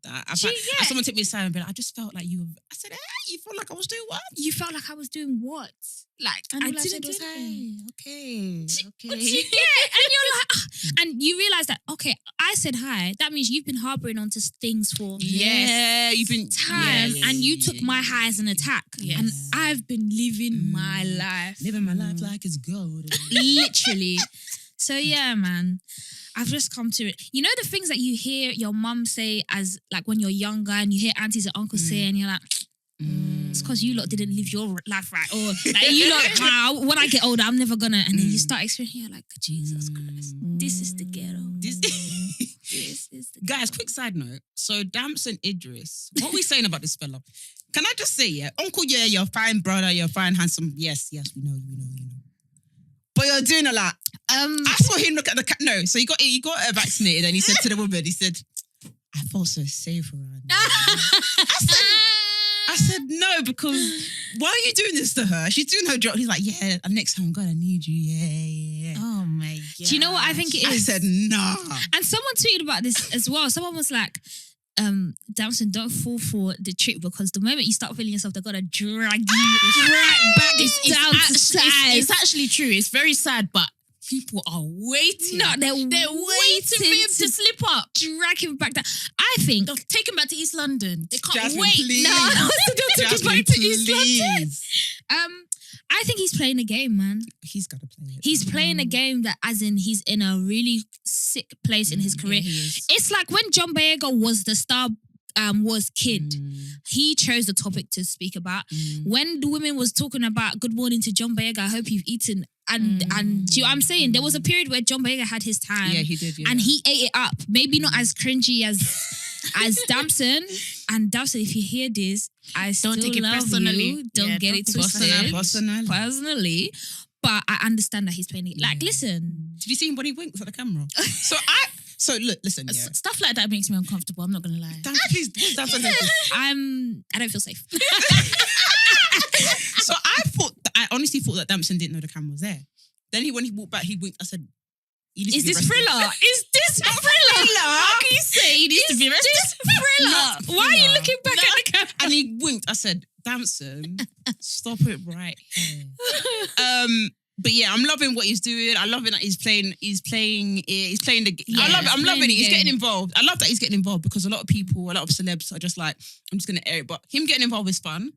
that. Someone took me aside and be like, I just felt like you were, I said, hey, you felt like I was doing what? You felt like I was doing what? Like, And I all I didn't said do was, anything. hey, okay. But you get, and you're like, and you realize that, okay, I said hi. That means you've been harboring onto things for You've been time, and you took my high as an attack. Yes. And I've been living my life. Living my life like it's gold. Literally. So yeah, man. I've just come to it. You know the things that you hear your mum say as, like, when you're younger and you hear aunties and uncles say and you're like, it's because you lot didn't live your life right. Or like, you lot, when I get older, I'm never gonna. And then you start experiencing, you're like, Jesus Christ, this is the ghetto. This is the Guys, quick side note. So Damson Idris, what are we saying about this fella? Can I just say, Uncle, you're fine, brother, you're fine, handsome. Yes, we know. But you're doing a lot. I saw him look at the no. So he got vaccinated, and he said to the woman, he said, "I felt so safe around you." I said no, because why are you doing this to her? She's doing her job. He's like, yeah, next time I'm gonna need you. Yeah. Oh my God. Do you know what I think it is? I said nah. And someone tweeted about this as well. Someone was like, Damson, don't fall for the trick, because the moment you start feeling yourself, they're gonna drag you right back down to size. It's actually true. It's very sad, but people are waiting. No, they're waiting for him to slip up. Drag him back down. I think They'll take him back to East London. They can't Jasmine, wait. please. No, they'll take him back to East London. I think he's playing a game, man. He's gotta play it. He's playing a game that, as in, he's in a really sick place in his career. Yeah, he is. It's like when John Boyega was the star Wars kid. He chose the topic to speak about. When the women was talking about good morning to John Boyega, I hope you've eaten. And do you know what I'm saying? There was a period where John Boyega had his time. Yeah, he did. Yeah. And he ate it up. Maybe not as cringy as Damson. And Damson, if you hear this, I still Don't take it love personally. you. Don't get it twisted. Personally. But I understand that he's playing it. Like, listen. Did you see him when he winked at the camera? So look, listen. Yeah. Stuff like that makes me uncomfortable. I'm not gonna lie. Please, Damson. I don't feel safe. So I honestly thought that Damson didn't know the camera was there. Then when he walked back, he winked. I said, Is this Thriller? Is this Thriller? How can you say Is this Thriller? Why are you looking back at the camera? And he winked. I said, Damson, stop it right here. But yeah, I'm loving what he's doing. I love it that he's playing the game. Yeah, I'm loving it. He's game. getting involved. I love that he's getting involved, because a lot of people, a lot of celebs are just like, I'm just gonna air it. But him getting involved is fun.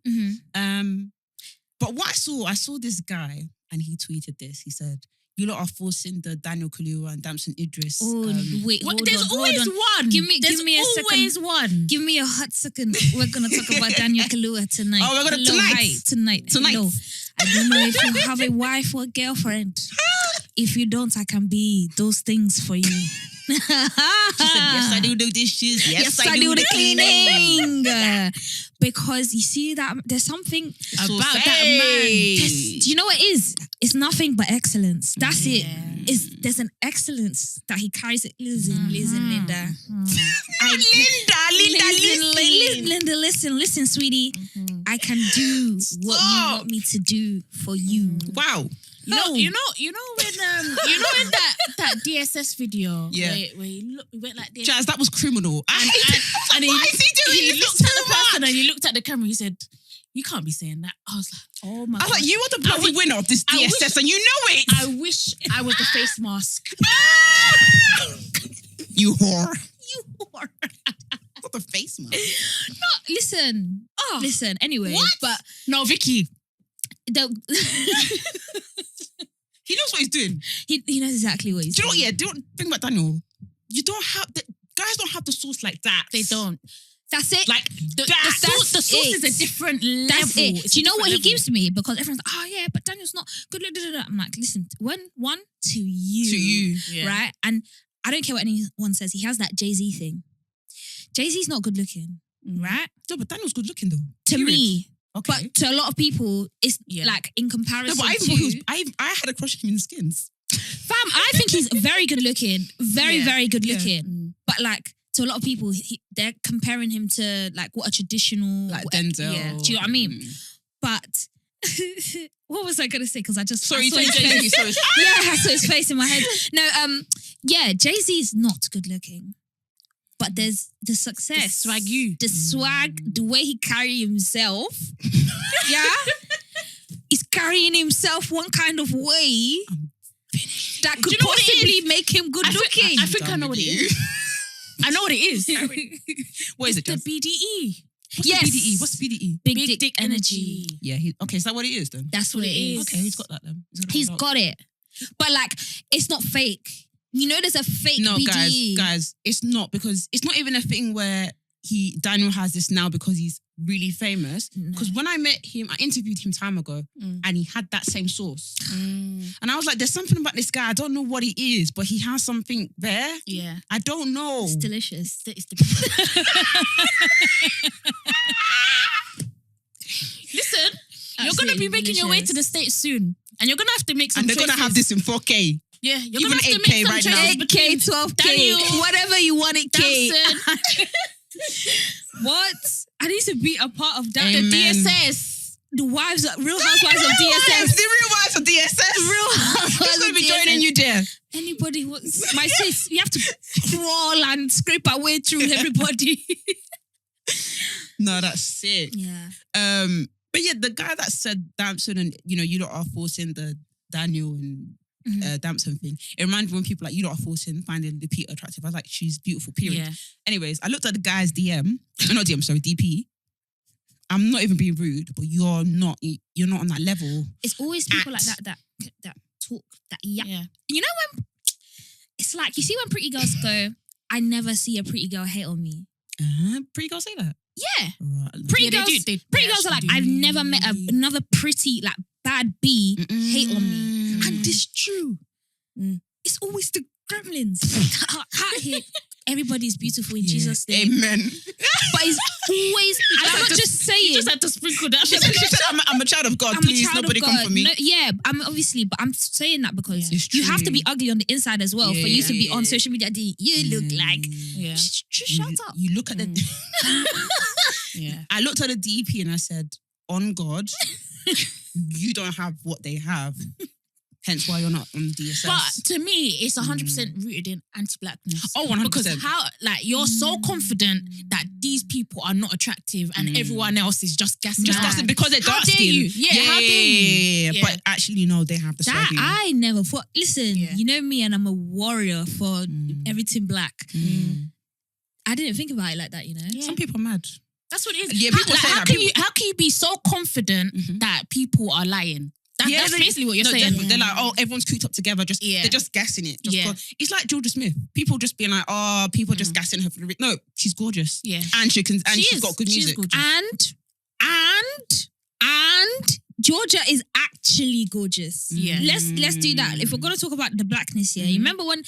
But what I saw this guy, and he tweeted this. He said, "You lot are forcing the Daniel Kaluuya and Damson Idris." Wait, There's always one. Give me a second. Always one. Give me a hot second. We're gonna talk about Daniel Kaluuya tonight. Oh, we're gonna tonight. Hello. I don't know if you have a wife or girlfriend. If you don't, I can be those things for you. She said, "Yes, I do the dishes. Yes, I do the cleaning." Because you see that there's something about that man. Do you know what it is? It's nothing but excellence. That's it. There's an excellence that he carries. Listen, Linda. Linda, listen, sweetie. I can do what you want me to do for you. Wow. You know when that DSS video where he went like this. Jazz, that was criminal. And why is he doing he this? looked at the person and he looked at the camera. He said, "You can't be saying that." I was like, "Oh my!" I was like, "You are the bloody winner of this DSS, and you know it." I wish I was the face mask. You whore. You whore. Not the face mask. No, listen. Anyway, What? but No, Vicky. the, He knows what he's doing. he knows exactly what he's Do you know what? doing. Yeah, do you know, think about Daniel. You don't have the guys don't have the sauce like that. They don't. That's it. Like The that. sauce is a different level. That's it. It's Do you a know what he different level. gives me? Because everyone's like, oh yeah, but Daniel's not good. I'm like, listen, to you. To you. Yeah. Right? And I don't care what anyone says. He has that Jay-Z thing. Jay-Z's not good looking, right? No, but Daniel's good looking though. To Period. me. Okay. But to a lot of people, it's like in No, comparison but I to... thought he was, I had a crush on him in the Skins. Fam, I think he's very good looking. Very, very good looking. But like, to a lot of people, they're comparing him to like what a traditional... Like Denzel. Yeah. Do you know what I mean? But... what was I going to say? Because I just... Sorry, I saw his Jay-Z. face. Sorry. Yeah, I saw his face in my head. No, yeah, Jay-Z's not good looking. But there's the success. The swag, the way he carry himself. Yeah? He's carrying himself one kind of way that could you know what it possibly make him good looking. I think I know what it is. I know what it is. What is it, The Jess? BDE. Yes. What's the BDE? What's the BDE? Big dick energy. Yeah, okay, is that what it is then? That's what it is. Okay, he's got that then. He's got it. But like, it's not fake. You know there's a fake No, BDE. guys, it's not because it's not even a thing where Daniel has this now because he's really famous. Because when I met him, I interviewed him time ago and he had that same sauce. And I was like, there's something about this guy. I don't know what he is, but he has something there. Yeah. I don't know. It's delicious. Listen, you're going to be making your way to the States soon. And you're going to have to make some And they're going to have this in 4K. Yeah, you're Even going to have to 8K make some right now. choices 8K, between 12K, Daniel, whatever you want it, K. Damson. What? I need to be a part of that. Amen. The DSS. The wives, Real Housewives of DSS. The real wives of DSS. Real Housewives Who's going to be of joining DSS. you there? Anybody wants my sis, you have to crawl and scrape our way through everybody. No, that's sick. Yeah. But yeah, the guy that said Damson and you lot are forcing the Daniel and Damson thing. It reminded me when people like you lot are forcing finding Lupita attractive. I was like, she's beautiful. Period. Yeah. Anyways, I looked at the guy's DP. I'm not even being rude, but you're not on that level. It's always people like that talk, that yap. Yeah. You know when it's like, you see when pretty girls go, I never see a pretty girl hate on me. Pretty girls say that. Yeah. Right. Pretty Yeah, girls, they pretty girls are like, actually I've do. never met another pretty, like, bad bee hate on me. And this true. It's always the gremlins. Heart hit. Everybody's beautiful in Jesus' name. Amen. But it's always, and I'm not just saying. You just had to sprinkle that. She said, I'm a child of God. I'm Please, a child nobody of come God. for me. No, yeah, I'm obviously, but I'm saying that because It's you have to true. be ugly on the inside as well for you to be Yeah. on social media. You look like. Yeah. Shut up. You look at the. Yeah. I looked at the DP and I said, on God, you don't have what they have. Hence why you're not on the DSS. But to me, it's 100% rooted in anti-blackness. Oh, 100%. Because you're so confident that these people are not attractive and everyone else is just gassing just out. that's it, because they're How dark dare skin. you? Yeah, how dare you? Yeah. But actually, no, they have the That swaggy. I never thought. Listen, Yeah. you know me, and I'm a warrior for everything black. Mm. I didn't think about it like that, you know. Yeah. Some people are mad. That's what it is. Yeah, people say how that. can People- how can you be so confident that people are lying? That's basically what you're saying. Definitely. They're like, oh, everyone's cooped up together. Yeah. They're just gassing it. Just Yeah. 'cause- It's like Georgia Smith. People just being like, oh, people just gassing her for the no. She's gorgeous. Yeah. And she's is. got good She is music. gorgeous. And Georgia is actually gorgeous. Yeah. Let's do that. If we're gonna talk about the blackness here, you remember when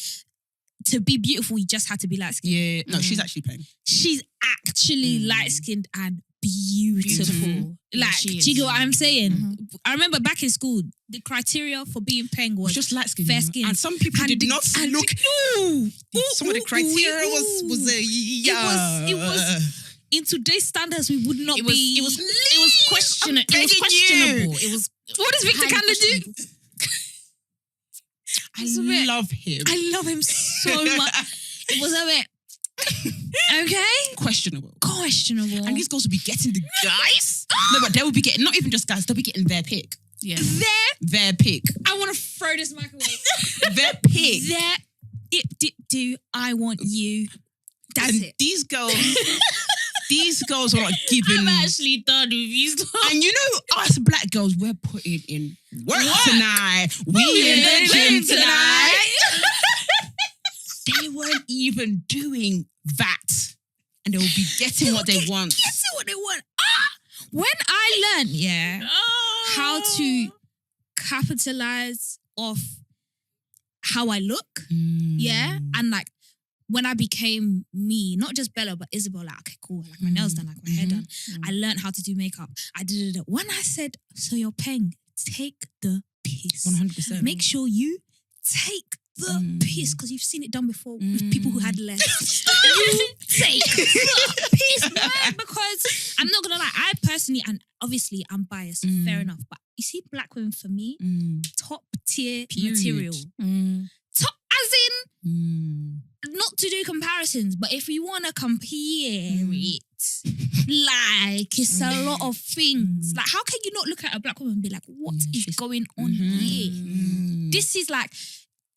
to be beautiful you just had to be light skinned? Yeah. No, she's actually playing. She's actually light skinned and beautiful. Yeah, Like, she do is. you get what I'm saying? I remember back in school, the criteria for being peng was Just light skin. fair skin. And some people did not look. Some of the criteria was a It was in today's standards, we would not It was be. questionable. I'm It was begging questionable. It was What does Victor highly Kanda do? questionable. I love him. I love him so much. It was a bit okay, Questionable. questionable. And these girls will be getting the guys. No, but they will be getting not even just guys. They'll be getting their pick. Yeah. Their pick. I want to throw this microwave. Their pick. Their do I want you. That's And it. these girls are not giving. I'm actually done with you. And you know, us black girls, we're putting in work tonight. We in the gym tonight. They weren't even doing that. And they will be getting what they want. Getting what they want. When I learned, how to capitalize off how I look, and like when I became me, not just Bella, but Isabel, like, okay, cool, like my nails done, like my hair done. I learned how to do makeup. I did it. When I said, so you're paying, take the piece. 100%. Make sure you take the piece, because you've seen it done before with people who had less. You take the piece, man, because I'm not gonna lie, I personally, and obviously I'm biased, fair enough, but you see black women for me, top tier material. Top, as in, not to do comparisons, but if you want to compare it, like it's a lot of things. Like, how can you not look at a black woman and be like, what is going on here? This is like,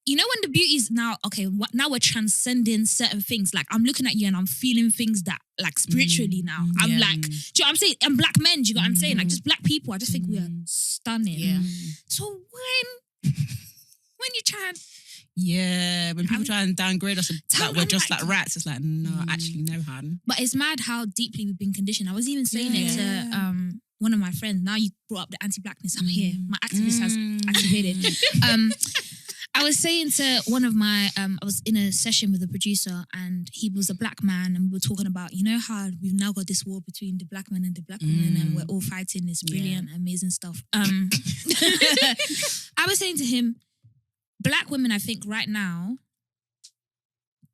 you know, when the beauty is now, okay, now we're transcending certain things. Like, I'm looking at you and I'm feeling things that, like, spiritually now. I'm like, do you know what I'm saying? And black men, do you know what I'm saying? Like, just black people, I just think we are stunning. Yeah. So when you try and... Yeah, when people try and downgrade us, like we're just like rats, it's like, no, actually, no, hun. But it's mad how deeply we've been conditioned. I was even saying it to one of my friends. Now you brought up the anti-blackness. I'm here. My activist has activated. I was saying to one of my, I was in a session with a producer and he was a black man and we were talking about, you know how we've now got this war between the black men and the black women and we're all fighting this brilliant, amazing stuff. I was saying to him, black women, I think right now,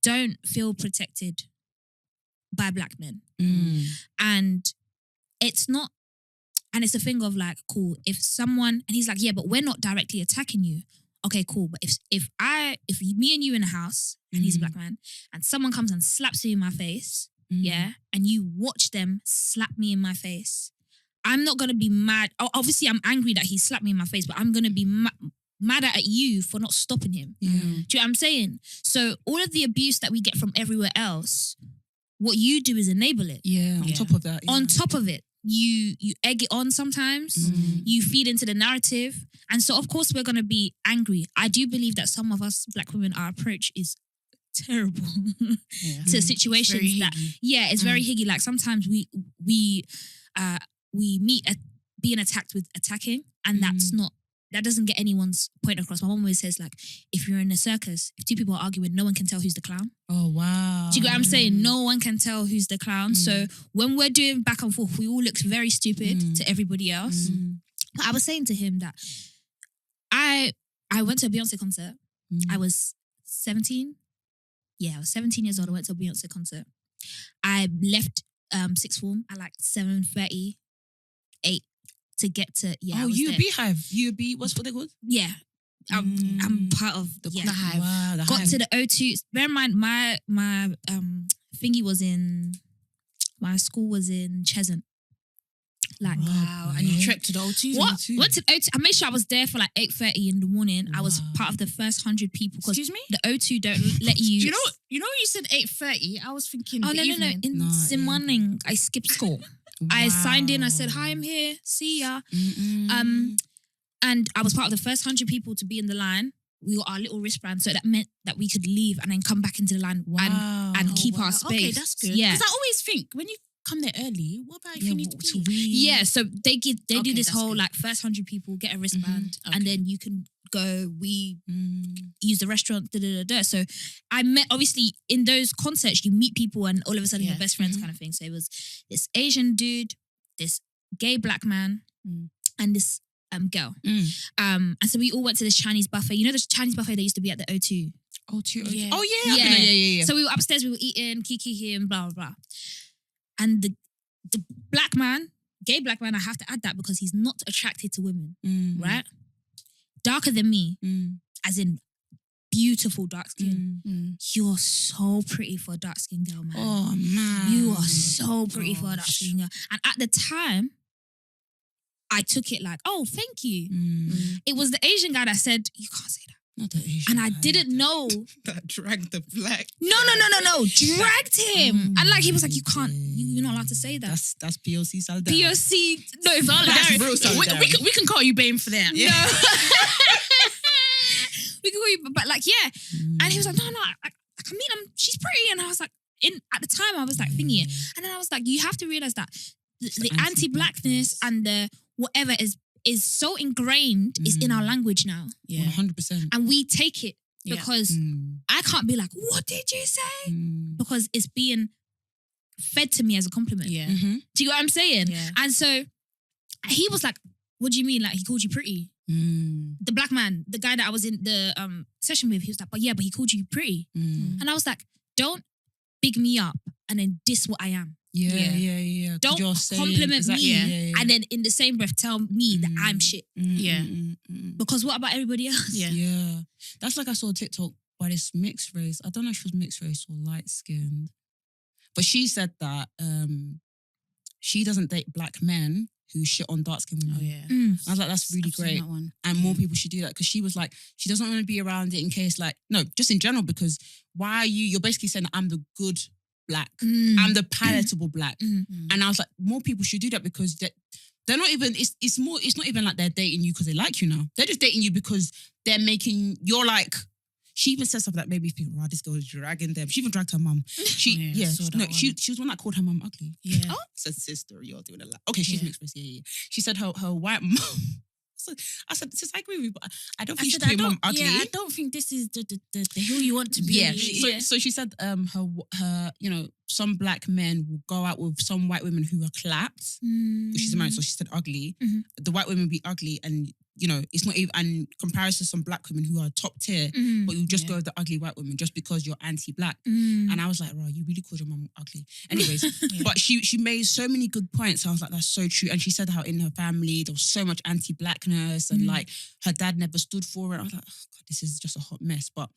don't feel protected by black men. And it's not, and it's a thing of like, cool, if someone, and he's like, yeah, but we're not directly attacking you. Okay, cool. But if me and you in a house and he's a black man and someone comes and slaps me in my face, and you watch them slap me in my face, I'm not going to be mad. Obviously, I'm angry that he slapped me in my face, but I'm going to be mad at you for not stopping him. Do you know what I'm saying? So all of the abuse that we get from everywhere else, what you do is enable it. On top of that. On top of it. You egg it on sometimes. You feed into the narrative. And so, of course, we're going to be angry. I do believe that some of us black women, our approach is terrible to situations it's very higgy. Like sometimes we meet being attacked with attacking, and that doesn't get anyone's point across. My mom always says, like, if you're in a circus, if two people are arguing, no one can tell who's the clown. Oh, wow. Do you get what I'm saying? No one can tell who's the clown. So when we're doing back and forth, we all look very stupid to everybody else. But I was saying to him that I went to a Beyoncé concert. I was 17. Yeah, I was 17 years old. I went to a Beyoncé concert. I left sixth form at like 7:30, 8 to get to, you a beehive. You a bee, what's what they called? Yeah. I'm part of the hive. Wow, the Got hive. to the O2. Bear in mind, my thingy was in, my school was in Cheshunt. Like, wow. And you trekked to the O2? What? Went to the O2. I made sure I was there for like 8:30 in the morning. I was part of the first 100 people. Excuse me? The O2 don't let you. You know when you said 8:30, I was thinking no. evening. In the morning, I skipped school. I signed in. I said, hi, I'm here. See ya. And I was part of the first 100 people to be in the line. We got our little wristband, so that meant that we could leave and then come back into the line and keep our space. Okay, that's good. Yeah. Because I always think, when you come there early, what about if you need to be? Yeah, so they do this whole, like, first 100 people get a wristband and then you can go, we use the restaurant, So I met, obviously, in those concerts, you meet people and all of a sudden you're best friends kind of thing. So it was this Asian dude, this gay black man, and this girl. And so we all went to this Chinese buffet. You know the Chinese buffet that used to be at the O2? O2. Yeah. Oh, yeah. Yeah. So we were upstairs, we were eating, kiki and blah, blah, blah. And the black man, gay black man, I have to add that because he's not attracted to women, right? Darker than me, as in beautiful dark skin. You're so pretty for a dark skin girl, man. Oh, man. You are so pretty for a dark skin girl. And at the time, I took it like, oh, thank you. It was the Asian guy that said, you can't say that. Not the Asian. And I didn't know. That dragged the black. No. Dragged him. And like, he was like, you can't, you're not allowed to say that. That's POC solidarity. POC, no, That's real solidarity. We can call you BAME for that. Yeah. We can call you, but like, yeah. And he was like, no, I mean, she's pretty. And I was like, at the time, I was like thinking it. And then I was like, you have to realize that the anti-blackness and the whatever is so ingrained is in our language now. Yeah. 100%. And we take it because I can't be like, what did you say? Because it's being fed to me as a compliment. Yeah. Do you get what I'm saying? Yeah. And so he was like, what do you mean? Like, he called you pretty? The black man, the guy that I was in the session with, he was like, but he called you pretty. And I was like, don't big me up and then diss what I am. Yeah. Don't compliment me and then in the same breath tell me that I'm shit. Because what about everybody else? Yeah. That's like I saw a TikTok by this mixed race. I don't know if she was mixed race or light skinned, but she said that she doesn't date black men who shit on dark skinned women. Oh yeah. I was like, that's really great. And more people should do that, because she was like, she doesn't want to be around it in case, like, no, just in general, because why are you're basically saying that I'm the good black. I'm the palatable black. And I was like, more people should do that, because they're not even, it's not even like they're dating you because they like you now. They're just dating you because they're making, you're like, she even said something that made me think, wow, this girl is dragging them. She even dragged her mum. She was one that called her mum ugly. Yeah. Oh, said, sister, you're doing a lot. Okay, she's mixed race. Yeah. She said her white mum. I said, sis, I agree with you, but I don't think she's calling mum ugly. Yeah, I don't think this is the hill you want to be. Yeah. So she said her some black men will go out with some white women who are clapped, which is married. So she said ugly. The white women be ugly, and it's not even in comparison to some black women who are top tier, but you just go with the ugly white women just because you're anti-black. And I was like, right, you really called your mum ugly. Anyways, but she made so many good points. I was like, that's so true. And she said how in her family there was so much anti-blackness and like her dad never stood for it. I was like, oh God, this is just a hot mess. But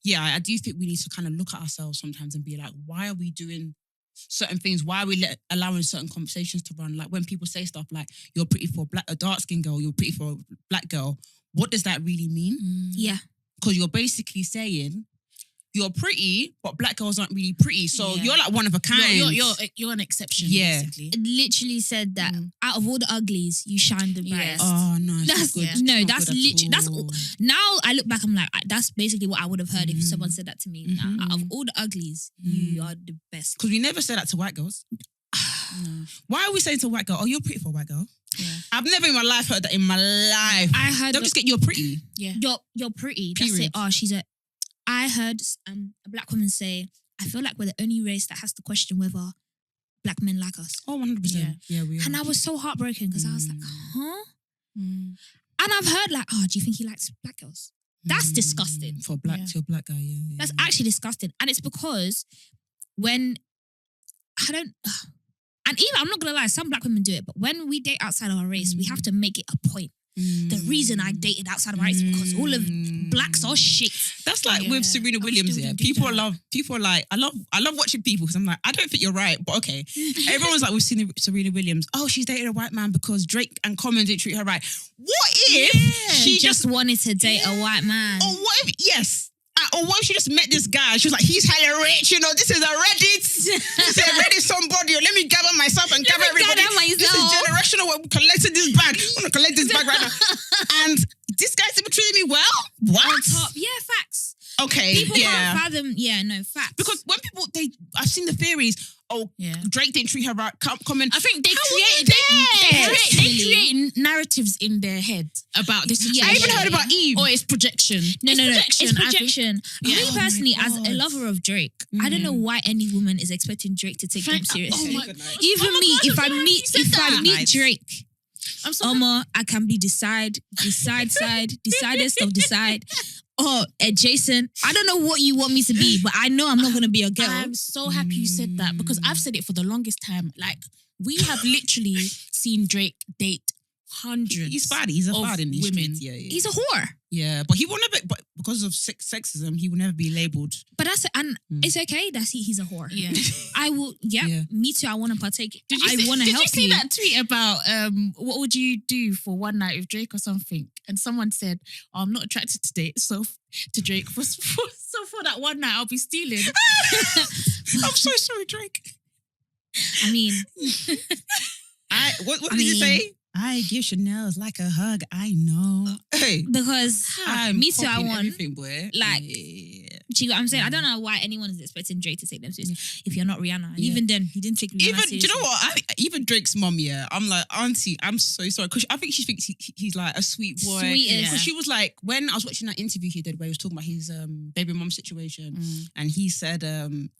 yeah, I do think we need to kind of look at ourselves sometimes and be like, why are we doing certain things? Why are we allowing certain conversations to run? Like when people say stuff like, you're pretty for a dark-skinned girl, you're pretty for a black girl, what does that really mean? Yeah. Because you're basically saying you're pretty, but black girls aren't really pretty. So you're like one of a kind. You're an exception, basically. It literally said that out of all the uglies, you shine the brightest. Oh, no. That's good. No, that's literally, that's all. Now I look back, I'm like, that's basically what I would have heard if someone said that to me. Now, out of all the uglies, you are the best. Because we never say that to white girls. Why are we saying to a white girl, oh, you're pretty for a white girl? Yeah. I've never in my life heard that in my life. I heard Don't just get you're pretty. Yeah. You're pretty. Period. That's it. I heard a black woman say, I feel like we're the only race that has to question whether black men like us. Oh, 100%. Yeah, we are. And I was so heartbroken because I was like, huh? And I've heard like, oh, do you think he likes black girls? That's disgusting. For a black guy, yeah. That's actually disgusting. And it's because when and even, I'm not going to lie, some black women do it, but when we date outside of our race, we have to make it a point. The reason I dated outside of my race is because all of blacks are shit. That's like with Serena Williams. Yeah, people are like, I love watching people because I'm like, I don't think you're right, but okay. Everyone's like, we've seen Serena Williams. Oh, she's dated a white man because Drake and Common didn't treat her right. What if she just wanted to date a white man? Or what if or what if she just met this guy? She was like, he's hella rich, this is a Reddit. This is a Reddit somebody. Let me gather myself and gather everybody. This is generational. We're collecting this bag. I'm going to collect this bag right now. And this guy's been treating me well? What? On top. Yeah, facts. Okay, people can't fathom. Yeah, no, facts. Because when people, I've seen the theories. Oh, Drake didn't treat her right. Come and I think they create narratives in their head about this. I even heard about Eve. Or it's projection. No. It's projection. Me personally, as a lover of Drake, I don't know why any woman is expecting Drake to take them seriously. Even me, if I meet Drake, I'm so I can be decide, decidest of decide. Oh, adjacent. I don't know what you want me to be, but I know I'm not going to be a girl. I'm so happy you said that because I've said it for the longest time. Like, we have literally seen Drake date hundreds. He's bad. He's a bad in these women. streets. Yeah. He's a whore. Yeah, but he won a bit. But because of sexism, he will never be labelled. But that's and it's okay. He's a whore. Yeah. I will. Yeah, me too. I want to partake. I want to help you. Did you see that tweet about what would you do for one night with Drake or something? And someone said, "Oh, I'm not attracted to date, so to Drake for that one night I'll be stealing." I'm so sorry, Drake. I mean, what did you say? I give Chanel's like a hug. I know. Hey, because me too. I want everything, boy. Like, you know what I'm saying? I don't know why anyone is expecting Drake to take them seriously. If you're not Rihanna, and even then, he didn't take Rihanna seriously. Do you know what? Even Drake's mum, I'm like, Auntie, I'm so sorry, because I think she thinks he's like a sweet boy. Sweetest. Because she was like, when I was watching that interview he did where he was talking about his baby mum situation, and he said,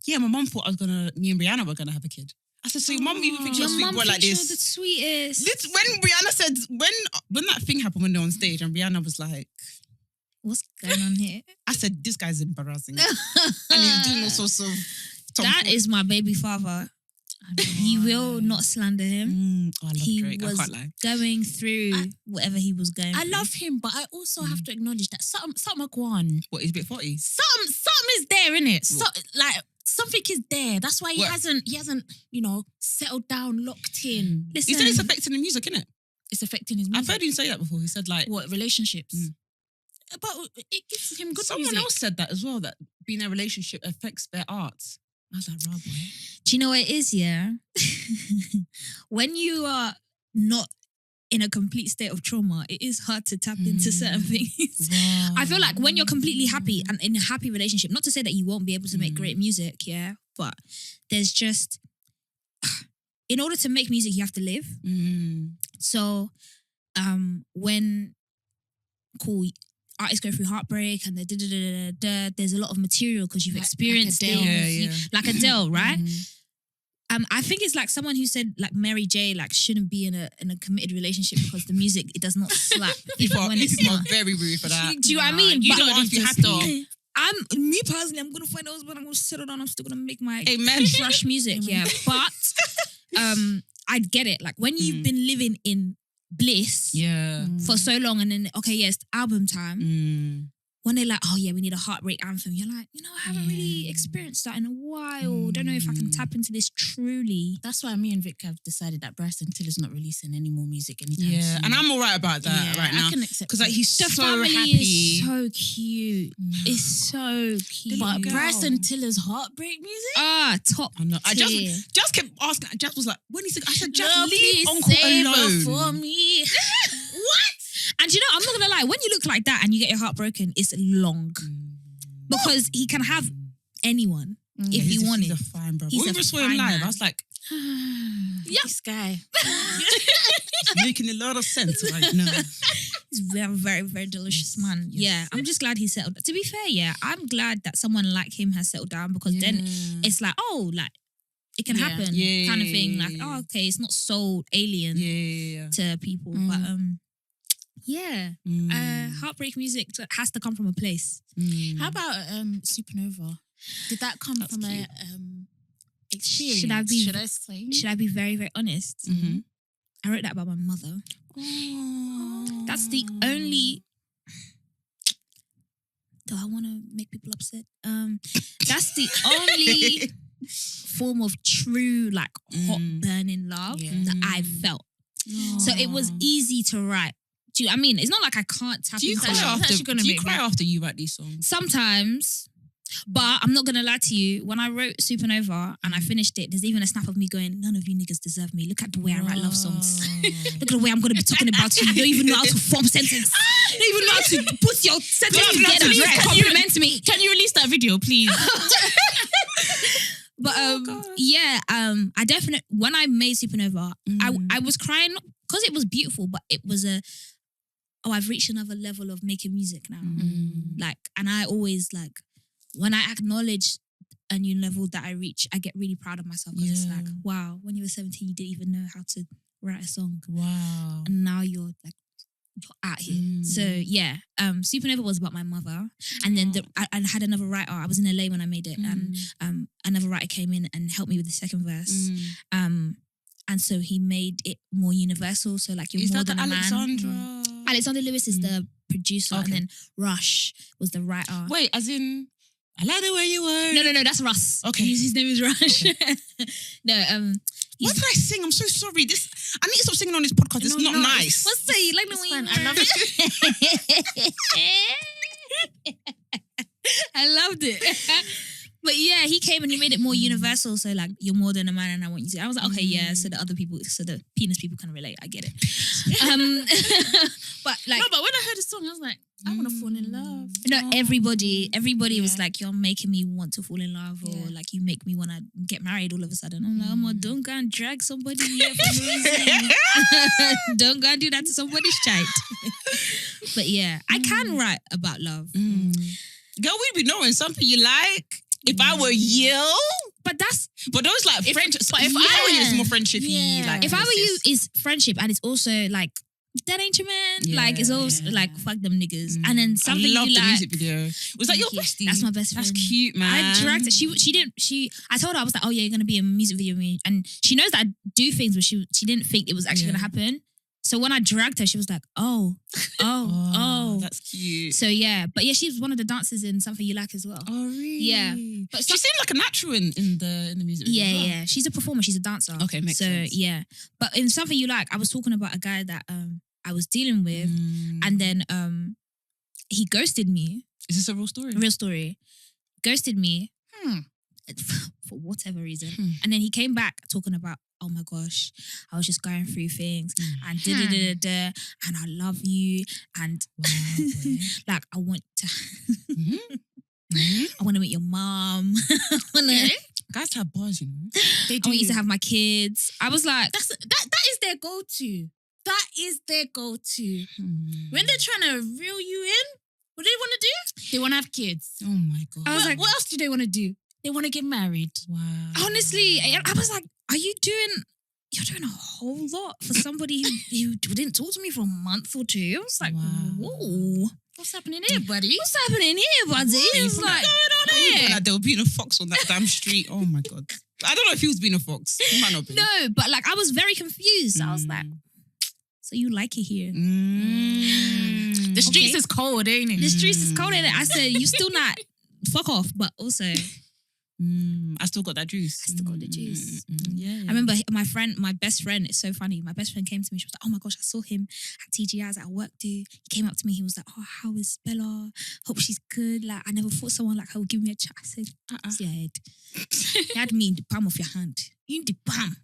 "Yeah, my mum thought me and Rihanna were gonna have a kid." I said, so your mum even thinks you're a sweet boy like this? You're the sweetest. When Rihanna said, when that thing happened when they were on stage and Rihanna was like, what's going on here? I said, this guy's embarrassing. And he's doing all sorts of... That is my baby father. You will not slander him. I love Drake. I can't lie. Going through whatever he was going through. I love him, but I also have to acknowledge that something go on. What, he's a bit 40? Something is there, innit? Something is there. That's why he hasn't, settled down, locked in. Listen, he said it's affecting the music, innit? It's affecting his music. I've heard him say that before. He said like... What, relationships? But it gives him good Someone music. else said that as well, that being in a relationship affects their art. I was like, raw boy. Do you know what it is, yeah? When you are not in a complete state of trauma, it is hard to tap into certain things. Wow. I feel like when you're completely happy and in a happy relationship, not to say that you won't be able to make great music, yeah, but there's just, in order to make music, you have to live. So when artists go through heartbreak and there's a lot of material because you've experienced it. Like Adele, right? I think it's like someone who said like Mary J like shouldn't be in a committed relationship because the music, it does not slap. People are very rude for that. Do you know what I mean? You don't have to be happy. Me personally, I'm gonna find a husband. I'm gonna settle down. I'm still gonna make my thrash music. Yeah, but I get it. Like when you've been living in bliss for so long, and then it's album time. When they're like, oh yeah, we need a heartbreak anthem, you're like, I haven't really experienced that in a while. Don't know if I can tap into this truly. That's why me and Vic have decided that Bryson Till's not releasing any more music anytime soon. And I'm all right about that right now. I can accept because like he's the so family happy. is so cute. It's so cute. But Bryson Tiller's heartbreak music? Top. I know. I tier. just kept asking. I just was like, when he said, I said, just Love, leave please Uncle save her alone for me. What? And I'm not gonna lie, when you look like that and you get your heart broken, it's long. Because he can have anyone if he wanted. He's a fine brother. He's When we saw him live, I was like, This guy. He's making a lot of sense right now. He's a very, very, very delicious man. Yeah, I'm just glad he settled. To be fair, I'm glad that someone like him has settled down because then it's like, it can happen kind of thing. Like, okay, it's not so alien to people. But heartbreak music has to come from a place. How about Supernova? Did that come from a experience? Should I be very, very honest? I wrote that about my mother. That's the only... Do I want to make people upset? That's the only form of true, like, hot burning love that I felt. So it was easy to write. Do you know what I mean? It's not like I can't tap into it. Do you cry after you write these songs? Sometimes. But I'm not going to lie to you. When I wrote Supernova and I finished it, there's even a snap of me going, none of you niggas deserve me. Look at the way I write love songs. Look at the way I'm going to be talking about you. You don't even know how to form sentence. You don't even know how to put your sentence together. Compliment me. Can you release that video, please? But I definitely, when I made Supernova, I was crying because it was beautiful, but it was I've reached another level of making music now. Like, and I always like, when I acknowledge a new level that I reach, I get really proud of myself because it's like, wow, when you were 17, you didn't even know how to write a song. Wow. And now you're out here. So Supernova was about my mother. And then I had another writer. I was in LA when I made it. And another writer came in and helped me with the second verse. And so he made it more universal. So like, you're more than a man. Alexandra? Alexander Lewis is the producer, and then Rush was the writer. Wait, as in, I like the way you were. No, that's Russ. Okay. His name is Rush. Okay. No, What did I sing? I'm so sorry. I need to stop singing on this podcast. It's not nice. What's that? You like the way you I love it. I loved it. But yeah, he came and he made it more universal. So like, you're more than a man and I want you to. I was like, okay, yeah. So the penis people can relate. I get it. But like, no, but when I heard the song, I was like, I want to fall in love. No, everybody was like, you're making me want to fall in love, or like you make me want to get married all of a sudden. I'm like, don't go and drag somebody here for no reason. Don't go and do that to somebody's child. But yeah, I can write about love. Girl, we be knowing something you like. If I were you, but those like friendships. But if I were you, it's more friendshipy. Like, if I were you, it's friendship, and it's also like, that ain't your man. Like, it's also like, fuck them niggas. And then something I love you the like. music video. Was that your bestie? That's my best friend. That's cute, man. I dragged her. I told her, I was like, oh yeah, you're gonna be in a music video with me, and she knows that I do things, but she didn't think it was actually gonna happen. So when I dragged her, she was like, oh. That's cute. So yeah, but yeah, she's one of the dancers in Something You Like as well. Oh really? Yeah, but she seemed like a natural in the music video. Yeah, yeah. She's a performer. She's a dancer. Okay, makes sense. So yeah, but in Something You Like, I was talking about a guy that I was dealing with, and then he ghosted me. Is this a real story? Real story. Ghosted me for whatever reason, and then he came back talking about, oh my gosh, I was just going through things and and I love you, and like I want to I want to meet your mom. Guys have bars, you know. I want you to have my kids. I was like, that is their go-to. That is their go-to. When they're trying to reel you in, what do they want to do? They want to have kids. Oh my God. I was like, what else do they want to do? They want to get married. Wow. Honestly, I was like, you're doing a whole lot for somebody who didn't talk to me for a month or two. I was like, whoa. What's happening here, buddy? What's happening here, buddy? It's like, there was being a fox on that damn street. Oh my God. I don't know if he was being a fox. He might not be. No, but like I was very confused. I was like, so you like it here? The streets is cold, ain't it? The streets is cold, ain't it? I said, you still not, fuck off, but also I still got that juice. I still got the juice. Yeah. I remember my best friend, it's so funny. My best friend came to me. She was like, oh my gosh, I saw him at TGI. I was at work, dude. He came up to me. He was like, oh, how is Bellah? Hope she's good. Like, I never thought someone like her would give me a chat. I said, see your head. You had me in the palm of your hand. In the palm.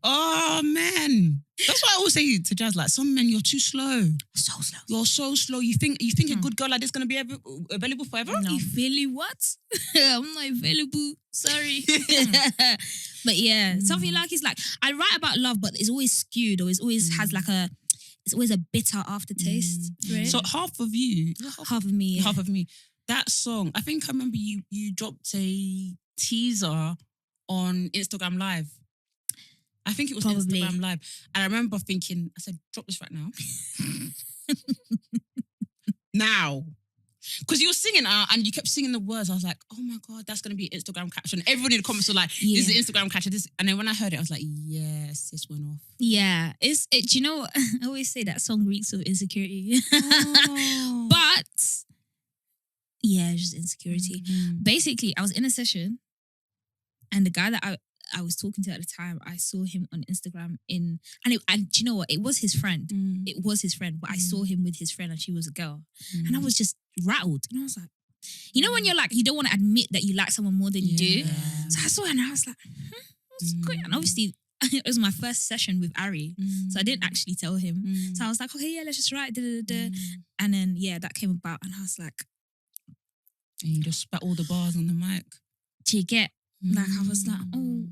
Oh man, that's why I always say to Jazz, like, some men, you're too slow. So slow. You're so slow. You think a good girl like this is gonna be available forever? No. You really what? I'm not available. Sorry. But yeah, Something Like is like, I write about love, but it's always skewed, or it's always has like it's always a bitter aftertaste. Right? So half of you, half of me, half of me. That song, I think I remember you dropped a teaser on Instagram Live. I think it was Probably. Instagram Live. And I remember thinking, I said, drop this right now. Now. Because you were singing and you kept singing the words. I was like, oh my God, that's going to be an Instagram caption. Everyone in the comments were like, this is an Instagram caption. And then when I heard it, I was like, yes, this went off. Yeah. Do you know what? I always say that song reeks of insecurity. Oh. But yeah, it's just insecurity. Basically, I was in a session and the guy that I was talking to at the time, I saw him on Instagram and do you know what? It was his friend. It was his friend, but I saw him with his friend and she was a girl. And I was just rattled. And I was like, you know when you're like, you don't want to admit that you like someone more than you do? So I saw it and I was like, that's great. And obviously, it was my first session with Ari. So I didn't actually tell him. So I was like, okay, yeah, let's just write. And then, that came about and I was like. And you just spat all the bars on the mic. Do you get? Like, I was like, oh.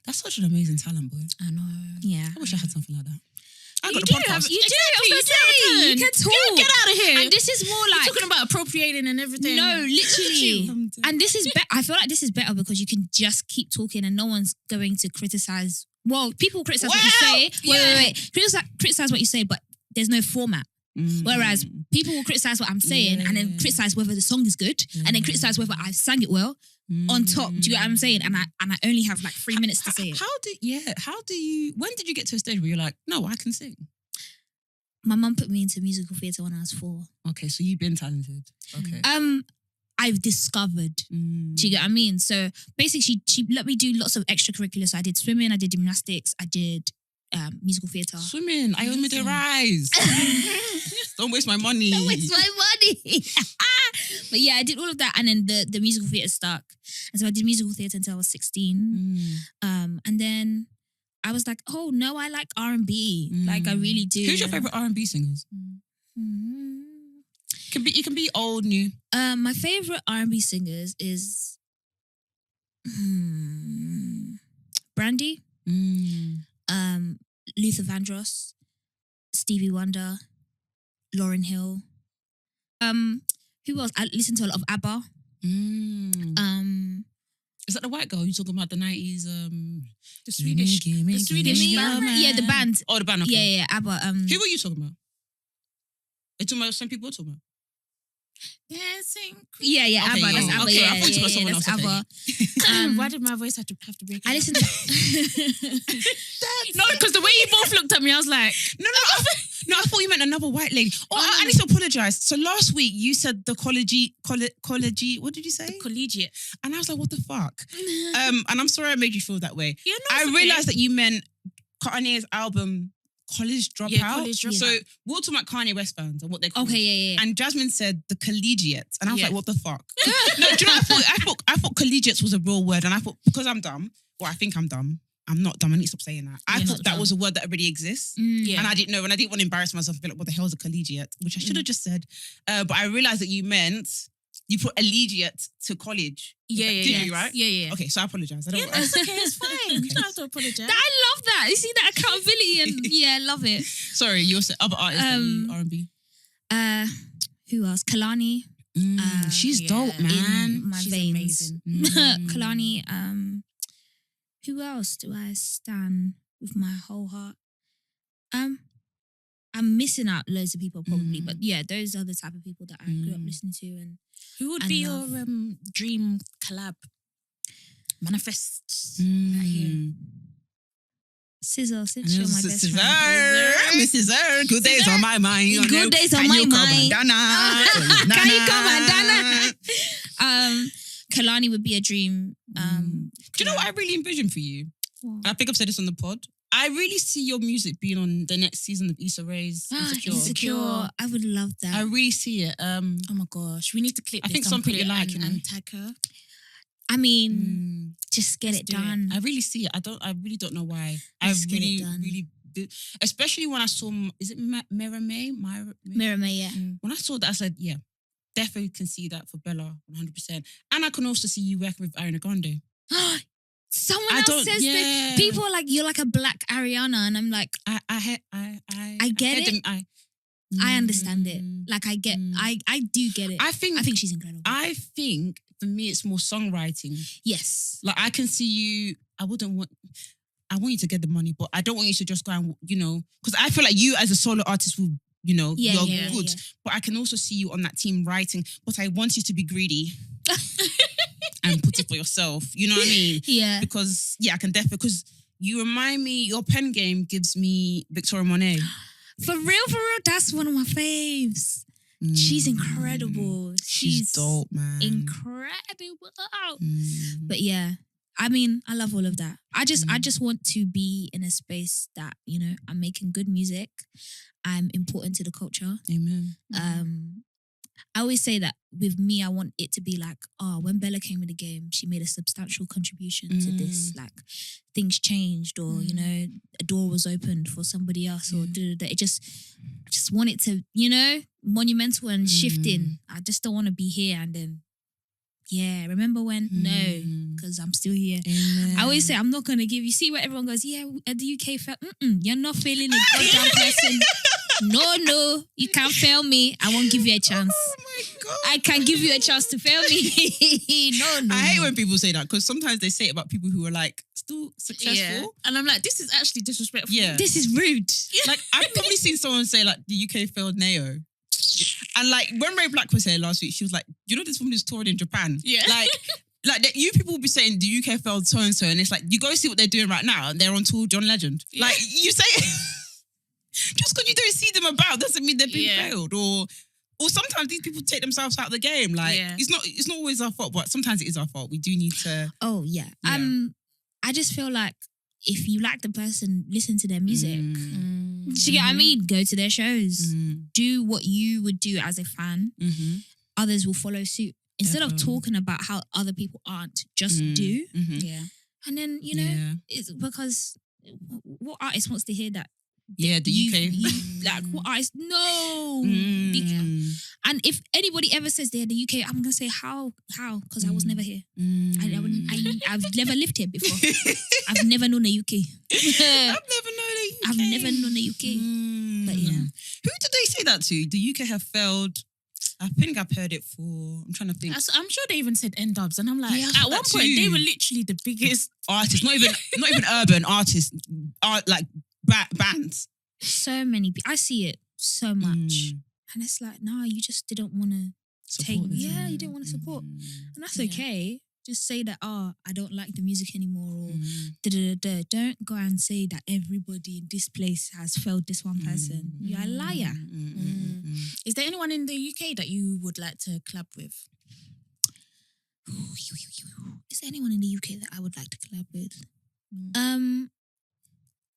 That's such an amazing talent, boy. I know. Yeah. I wish I had something like that. I got You a podcast. do. You can talk. Get out of here. And this is more like. You're talking about appropriating and everything. No, literally. And this is better. I feel like this is better because you can just keep talking and no one's going to criticize. Well, people criticize what you say. Wait. Criticize what you say, but there's no format. Whereas people will criticize what I'm saying and then criticize whether the song is good and then criticize whether I sang it well on top. Do you get what I'm saying? And I only have like 3 minutes to say it. When did you get to a stage where you're like, no, I can sing? My mum put me into musical theatre when I was 4. Okay, so you've been talented. Okay. I've discovered. Do you get what I mean? So basically, she let me do lots of extracurriculars. So I did swimming, I did gymnastics, I did musical theatre. Swimming, I only did rise. Don't waste my money. Don't waste my money. But yeah, I did all of that, and then the musical theatre stuck. And so I did musical theatre until I was 16. And then I was like, oh no, I like R&B. Like I really do. Who's your favourite R&B singers? You can be old, new. My favourite R&B singers is Brandy, Luther Vandross, Stevie Wonder, Lauryn Hill. Who else? I listen to a lot of ABBA. Is that the white girl you're talking about? The 90s? The Swedish. Yeah, the band. Oh, the band. Okay. Yeah, ABBA. Who were you talking about? Are you talking about the same people we're talking about? Dancing. Yeah, Okay, ABBA. That's yeah. ABBA. Okay, Yeah, I thought you were someone that's else, okay. ABBA. Why did my voice have to break? I listen to. No, because the way you both looked at me, I was like, No, I thought you meant another white lady. I need to apologise. So last week you said the college, what did you say? collegiate. And I was like, what the fuck? And I'm sorry I made you feel that way. Yeah, no, I it's okay. realised that you meant Kanye's album, College Dropout. Yeah, College Dropout. So we're talking about Kanye West fans and what they're called. Okay, yeah. And Jasmine said the collegiate. And I was Yeah. like, what the fuck? No, do you know, I thought collegiate was a real word. And I thought, because I'm dumb, or I think I'm dumb, I'm not dumb. I need to stop saying that. I You're thought not that dumb. was a word that already exists. Yeah. And I didn't know. And I didn't want to embarrass myself and be like, what the hell is a collegiate? Which I should have just said. But I realised that you meant, you put collegiate to college. Yeah. Did you, right? Yeah. Okay, so I apologise. I don't Yeah, it's okay. It's fine. You don't have to apologize. I love that. You see that accountability and I love it. Sorry, you also other artists that you R&B. Who else? Kalani. She's yeah. dope, man. In my She's veins. amazing. Kalani. Who else do I stan with my whole heart? I'm missing out loads of people probably, but yeah, those are the type of people that I grew up listening to. And Who would I be your love- dream collab? Manifest right here. Scissor, since you're my best friend. Mrs. Good days on my mind. you Good know. days on Can my you come mind. and Dana? Can you come and Dana? Kalani would be a dream. Do you know what I really envision for you? What? I think I've said this on the pod. I really see your music being on the next season of Issa Rae's Insecure. Insecure. I would love that. I really see it. Oh my gosh, we need to clip I this think and some put people it like, and, you know. and tag her. I mean, just get Let's it do it. done. I really see it. I really don't know why. Let's get it done. Especially when I saw, is it Mira May? Mira May, yeah. When I saw that, I said, yeah, definitely can see that for Bellah, 100%. And I can also see you working with Ariana Grande. Someone I else don't- says yeah. that. People are like, you're like a black Ariana. And I'm like, I get it. I understand it. Like I get, I do get it. I think she's incredible. I think for me it's more songwriting. Yes. Like I can see you. I want you to get the money, but I don't want you to just go and because I feel like you as a solo artist will you're good. Yeah. But I can also see you on that team writing. But I want you to be greedy and put it for yourself. You know what I mean? Yeah. Because I can definitely because you remind me. Your pen game gives me Victoria Monet. For real, that's one of my faves. She's incredible. She's dope, man. Incredible. But yeah, I mean, I love all of that. I just want to be in a space that, I'm making good music. I'm important to the culture. Amen. I always say that with me, I want it to be like, when Bellah came in the game, she made a substantial contribution to this. Like, things changed, or a door was opened for somebody else, or I just want it to, monumental and shifting. I just don't want to be here and then, remember when? No, because I'm still here. Amen. I always say I'm not gonna give you. See where everyone goes, the UK felt. You're not failing a goddamn person. No, you can't fail me. I won't give you a chance. Oh my God. I can give you a chance to fail me. No. I hate when people say that because sometimes they say it about people who are like still successful. Yeah. And I'm like, this is actually disrespectful. Yeah. This is rude. Like I've probably seen someone say like the UK failed Neo. And like when Ray Black was here last week, she was like, this woman is touring in Japan. Yeah. Like you people will be saying the UK failed so and so, and it's like you go see what they're doing right now, and they're on tour with John Legend. Yeah. Like you say, Just because you don't see them about doesn't mean they've been failed. Or sometimes these people take themselves out of the game. Like it's not always our fault, but sometimes it is our fault. We do need to. Oh yeah. I just feel like if you like the person, listen to their music. Do you get what I mean? Go to their shows. Do what you would do as a fan. Others will follow suit. Instead of talking about how other people aren't, just do. Yeah. And then, you know, it's because what artist wants to hear that? Yeah, the UK. Like, what artist? No. And if anybody ever says they're the UK, I'm going to say, how? Because I was never here. I've never lived here before. I've never known the UK. I've never known the UK. I've never known the UK. But yeah. Who did they say that to? The UK have failed. I think I've heard it for. I'm trying to think. I'm sure they even said N-dubs, and I'm like, at one point they were literally the biggest artists, not even urban artists, like bands. So many. I see it so much, and it's like, nah, you just didn't want to take. Yeah, you didn't want to support, and that's okay. Just say that, I don't like the music anymore, or Don't go and say that everybody in this place has failed this one person. You're a liar. Is there anyone in the UK that you would like to collab with? Is there anyone in the UK that I would like to collab with?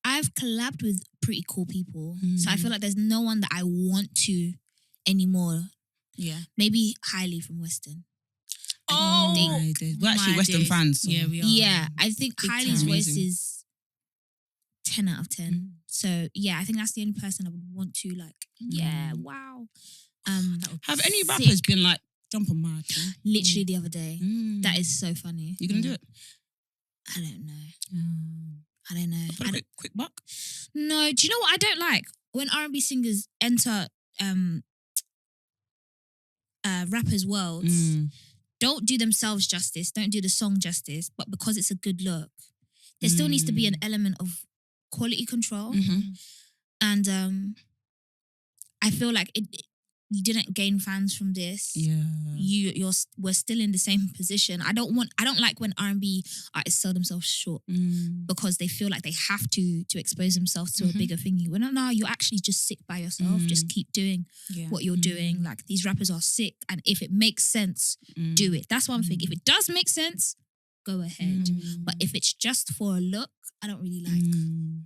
I've collabed with pretty cool people, so I feel like there's no one that I want to anymore. Yeah, maybe Hailey from Western. We're actually Western fans. So. Yeah, we are. Yeah, I think Hailey's voice Amazing. is 10 out of 10. So yeah, I think that's the only person I would want to like. Yeah, wow. Have any rappers been like jump on my team? Literally the other day. That is so funny. You gonna do it? I don't know. I don't know. Put a quick buck. No, do you know what I don't like? When R&B singers enter rappers' worlds, don't do themselves justice, don't do the song justice, but because it's a good look, there still needs to be an element of quality control. And I feel like you didn't gain fans from this. We're still in the same position. I don't like when R&B artists sell themselves short because they feel like they have to expose themselves to a bigger thingy. Well, no, you're actually just sick by yourself. Just keep doing what you're doing. Like, these rappers are sick, and if it makes sense, do it. That's one thing. If it does make sense, go ahead. But if it's just for a look, I don't really like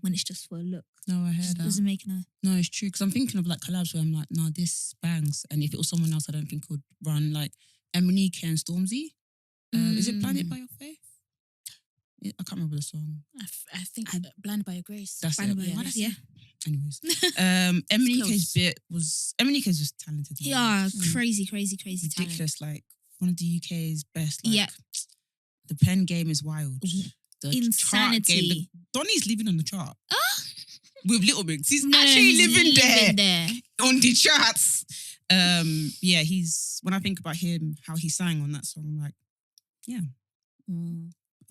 when it's just for a look. No, I heard that. Doesn't make No, it's true. Because I'm thinking of like collabs where I'm like, no, this bangs. And if it was someone else, I don't think would run. Like Emanike and Stormzy. Is it Blinded by Your Faith? I can't remember the song. I think Blinded by Your Grace. That's Blinded it. by Your Grace, yeah. Anyways, Emanike's bit was Emanike's just talented. Yeah, crazy ridiculous. talent. Like one of the UK's best. Like, Yeah. The pen game is wild. The Insanity. Chart game, Donnie's living on the chart. With Little Mix. He's No, actually he's living living there on the charts. He's, when I think about him, how he sang on that song, I'm like,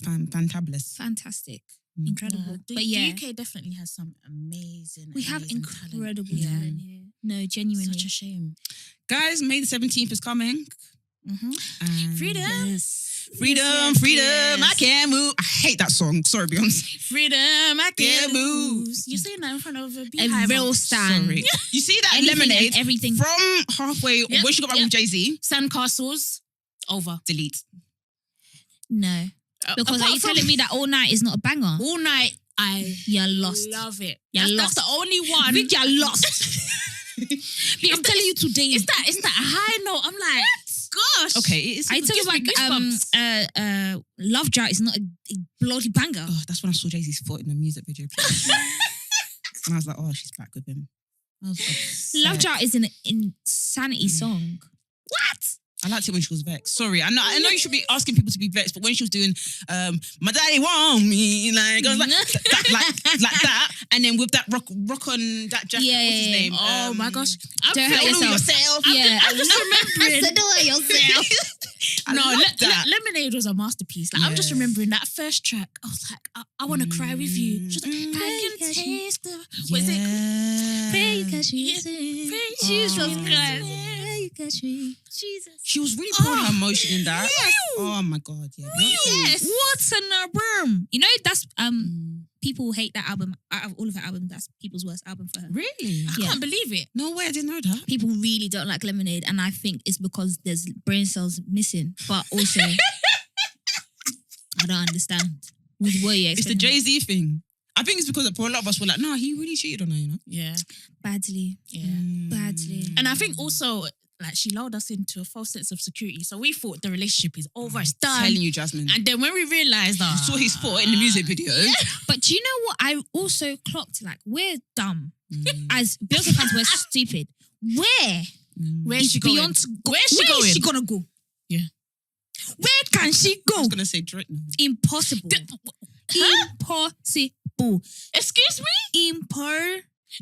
fantabulous. Fantastic. Incredible. The UK definitely has some amazing We have amazing incredible talent. talent here. No, genuinely. Such a shame. Guys, May the 17th is coming. And Freedom. Freedom. I can't move. I hate that song. Sorry, Beyonce. Freedom, I can't move. lose. You're saying that in front of a A beehive. real stan. Sorry. You see that Anything and Lemonade everything. from halfway when she got back with Jay-Z? Sandcastles. Over. Delete. No. Because are you telling me that All Night is not a banger? All Night, You're lost. love it. You're That's lost. the only one. Vic, you're lost. I'm telling you today. It's that high note. I'm like, gosh. Okay, it is. I tell you about Love Drought is not a bloody banger. Oh, that's when I saw Jay-Z's foot in the music video. And I was like, oh, she's back with him. I was upset. Love Drought is an insanity song. What? I liked it when she was vexed. Sorry, I know you should be asking people to be vexed, but when she was doing my daddy want me, like I was like that, and then with that rock on that jacket, what's his name? Oh my gosh. Don't hurt yourself. I'm just remembering. Don't hurt yourself. Lemonade was a masterpiece. Like, I'm just remembering that first track. I was like, I want to cry with you. She was like, I can taste the... Was it? Pray you catch me. Jesus Christ. Pray you catch me. Jesus. She was really pouring her emotion in that. Oh my God, yeah. Yes. What's in her broom? You know, that's people hate that album. Out of all of her albums, that's people's worst album for her. Really? I can't believe it. No way, I didn't know that. People really don't like Lemonade, and I think it's because there's brain cells missing. But also, I don't understand. With what you It's the Jay-Z thing. I think it's because for a lot of us were like, no, he really cheated on her, you know? Yeah. badly, badly. And I think also, like, she lulled us into a false sense of security. So we thought the relationship is over, it's done. Telling you, Jasmine. And then when we realised that... You saw his foot in the music video. But do you know what? I also clocked, like, we're dumb. As Beyonce fans, we're stupid. Where's she going? Where's she gonna go? Yeah. Where can she I go? was going to say Drake now. Impossible. Impossible. Excuse me?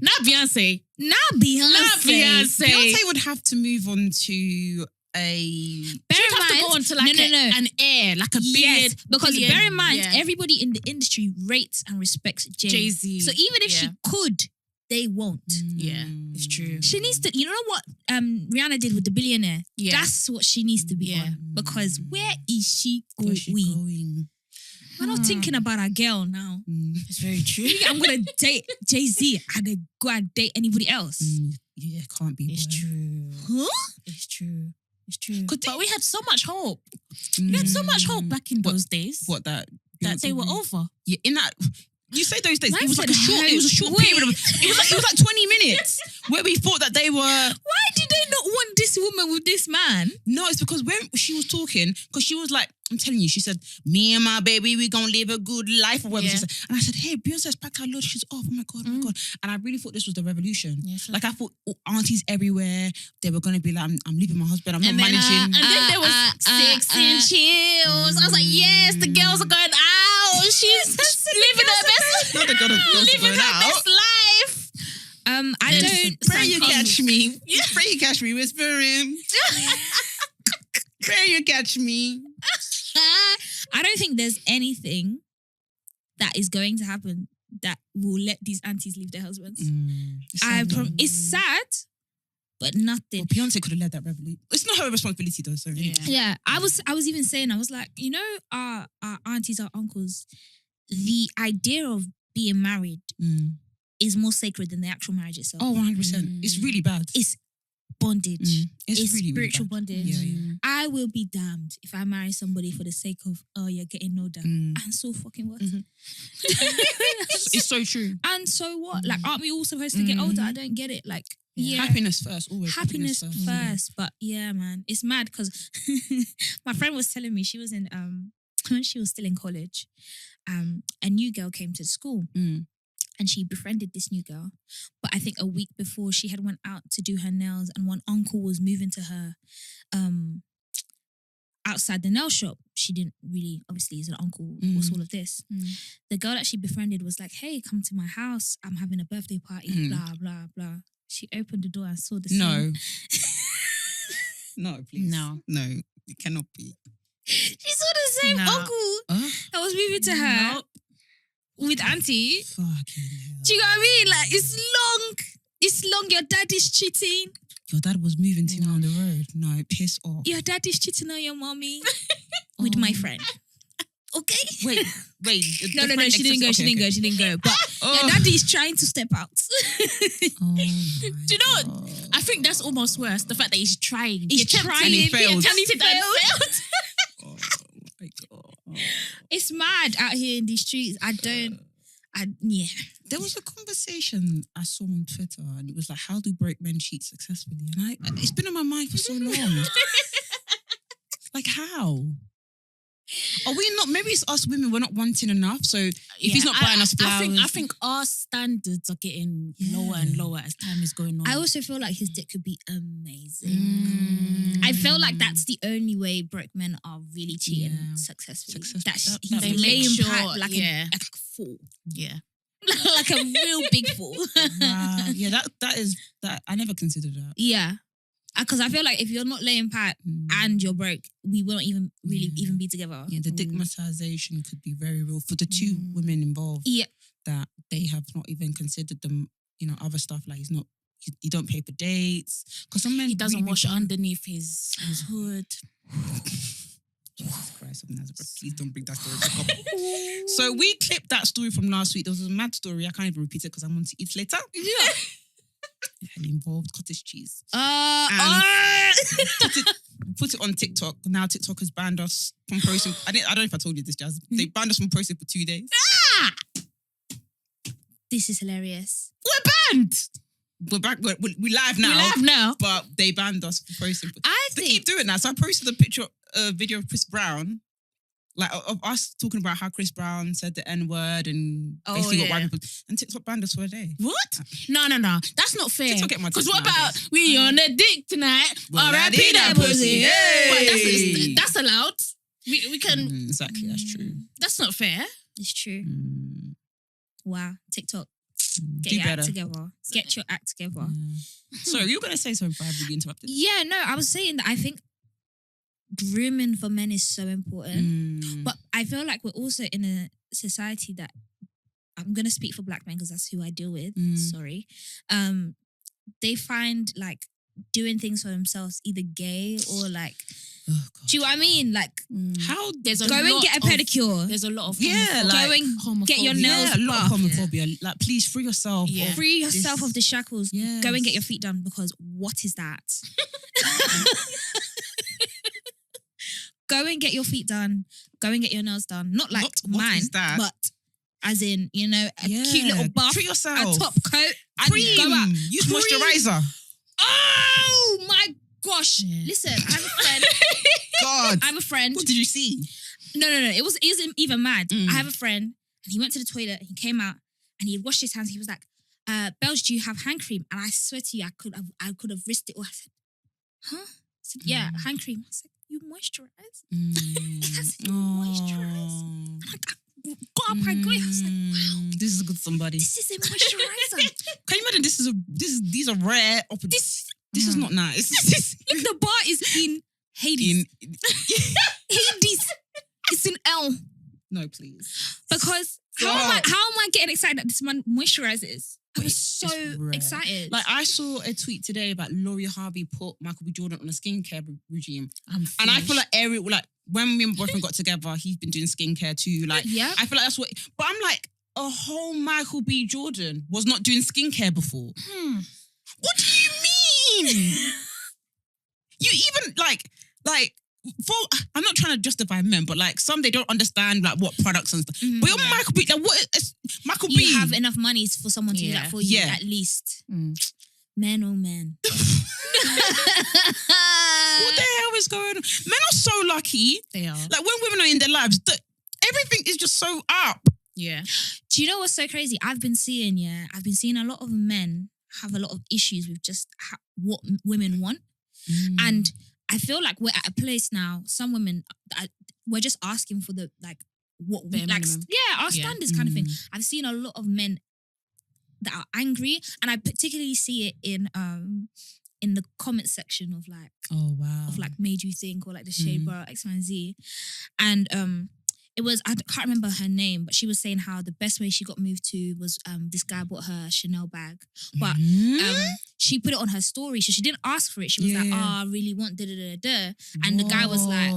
Not Beyonce. Not Beyonce. Beyonce would have to move on to a... Bear She'd in have to mind, go on to like an air, like a billion. yes, because billion, bear in mind, yeah. everybody in the industry rates and respects Jay-Z. So even if she could, they won't. Yeah, it's true. She needs to, you know what Rihanna did with the billionaire? Yeah. That's what she needs to be Yeah. on. Because where is she going? Where's she going? We're not thinking about our girl now. It's very true. You think I'm going to date Jay-Z and then go and date anybody else? Yeah, can't be. It's boy. true. Huh? It's true. It's true. But we had so much hope. We had so much hope back in those days. What that? That they were over. Yeah, in that... You say those days, Man it was like said, it was a short wait. period of... It was like 20 minutes where we thought that they were... Why did they not want this woman with this man? No, it's because when she was talking, because she was like, I'm telling you, she said, me and my baby, we gonna live a good life or whatever she said. And I said, hey, Beyonce's packed her load. She's off. Oh my God, oh my God. And I really thought this was the revolution. Yeah, sure. Like I thought aunties everywhere, they were gonna be like, I'm leaving my husband, I'm not managing. And then there was 6 chills. I was like, yes, the girls are going out. She's living her best Not the girl that's living going her out. best life. I don't... Pray you catch me. Pray you catch me whispering. Pray you catch me. I don't think there's anything that is going to happen that will let these aunties leave their husbands. It's sad, but nothing. Well, Beyonce could have led that revolution. It's not her responsibility though, so really. Yeah, I was even saying, I was like, you know, our aunties, our uncles, the idea of being married is more sacred than the actual marriage itself. Oh, 100%. It's really bad. It's bondage. It's really, spiritual really bad. bondage. Yeah. I will be damned if I marry somebody for the sake of, oh, you're getting older. And so fucking what? It's so true. And so what? Like, aren't we all supposed to get older? I don't get it. Like, yeah. Happiness first, always. Happiness first. But yeah, man, it's mad because my friend was telling me she was in, when she was still in college, a new girl came to the school. And she befriended this new girl. But I think a week before she had went out to do her nails and one uncle was moving to her outside the nail shop. She didn't really, obviously as an uncle, what's all of this? The girl that she befriended was like, hey, come to my house. I'm having a birthday party, blah, blah, blah. She opened the door and saw the same. No, please. No. No, it cannot be. She saw the same uncle that was moving to her. With auntie. Fucking hell. Do you know what I mean? Like, it's long. Your dad is cheating. Your dad was moving to me on the road. No, piss off. Your dad is cheating on your mommy with my friend. Okay? Wait. No, she didn't go. She didn't go. But your daddy is trying to step out. Do Do you know what? I think that's almost worse. The fact that he's trying. He's trying. And he failed. And he failed. Oh my God. It's mad out here in these streets. There was a conversation I saw on Twitter and it was like, how do broke men cheat successfully? And it's been on my mind for so long. Like, how? Are we not, maybe it's us women, we're not wanting enough. So if he's not buying us flowers. I think our standards are getting lower and lower as time is going on. I also feel like his dick could be amazing. I feel like that's the only way broke men are really cheating successfully. They He's make laying sure, pipe like a fool. Yeah. Like a real big fool. Wow. Yeah, that I never considered that. Yeah. Because I feel like if you're not laying pipe and you're broke, we won't even really even be together. Yeah, the stigmatization could be very real for the two women involved. Yeah. That they have not even considered them, other stuff like you don't pay for dates. Because some men He doesn't really wash underneath his hood. Jesus Christ. of Nazareth. Please don't bring that story back up. So we clipped that story from last week. There was a mad story. I can't even repeat it because I'm going to eat later. Yeah. And involved cottage cheese. Put it on TikTok. Now TikTok has banned us from posting. I don't know if I told you this, Jazz. They banned us from posting for 2 days. This is hilarious. We're banned. We're back. We live now. We live now. But they banned us for posting. They think keep doing that. So I posted a video of Chris Brown, like of us talking about how Chris Brown said the N-word and basically got white people. And TikTok banned us for a day. What? No. That's not fair. TikTok get my Because text what about nowadays. we on the dick tonight? R.I.P. that pussy. Hey. But that's allowed. We can. Exactly, that's true. That's not fair. It's true. Wow, TikTok. Get Do your better. act together. Get your act together. Sorry, you were going to say something, but I really interrupted. Yeah, no, I was saying that I think grooming for men is so important. But I feel like we're also in a society that, I'm going to speak for black men because that's who I deal with. Sorry. They find like doing things for themselves either gay or like, do you know what I mean? Like, how there's a go lot and get a pedicure. There's a lot of like, go and get your nails a lot of buffed. homophobia. Like, please free yourself. Yeah. of Free yourself this. of the shackles. Yes. Go and get your feet done because what is that? Go and get your feet done. Go and get your nails done. Not like Not what mine, is that? but as in, you know, a cute little buff, Treat yourself. a top coat, Cream. go out. Use Cream. moisturizer. Oh my gosh! Yeah. Listen, I have a friend. God. I have a friend. What did you see? No. It wasn't even mad. I have a friend, and he went to the toilet. And he came out, and he had washed his hands. He was like, "Bells, do you have hand cream?" And I swear to you, I could have risked it. Or I said, "Huh?" I said, "Yeah, hand cream." I said, "You moisturize?" I said, "You moisturize?" And I got up, I got it. I was like, "Wow, This is good somebody. this is a moisturizer." Can you imagine these are rare opportunities. This is not nice. Look, the bar is in Hades. Hades. It's in L. No, please. Because how am I getting excited that this man moisturizes? I was so It's rare. excited. Like, I saw a tweet today about Laurie Harvey put Michael B. Jordan on a skincare regime. And I feel like Ariel, like, when me and my boyfriend got together, he's been doing skincare too. Like, Yeah. I feel like that's what... But I'm like, a whole Michael B. Jordan was not doing skincare before. What do you mean? You even, like... I'm not trying to justify men, but like some they don't understand like what products and stuff. But you're Michael B. Like, what is Michael B? You have enough money for someone to do that for you, Yeah. at least. Men, oh men. What the hell is going on? Men are so lucky. They are. Like, when women are in their lives, everything is just so up. Yeah. Do you know what's so crazy? I've been seeing a lot of men have a lot of issues with just what women want. And I feel like we're at a place now, some women, we're just asking for the, like, what we Bare like. minimum. Yeah, our standards kind of thing. I've seen a lot of men that are angry, and I particularly see it in the comment section of like, Oh, wow. of like Made You Think or like the Shade Bar X, Y, and Z. And it was, I can't remember her name, but she was saying how the best way she got moved to was this guy bought her a Chanel bag. But she put it on her story. So she didn't ask for it. She was like, I really want da-da-da-da. And the guy was like,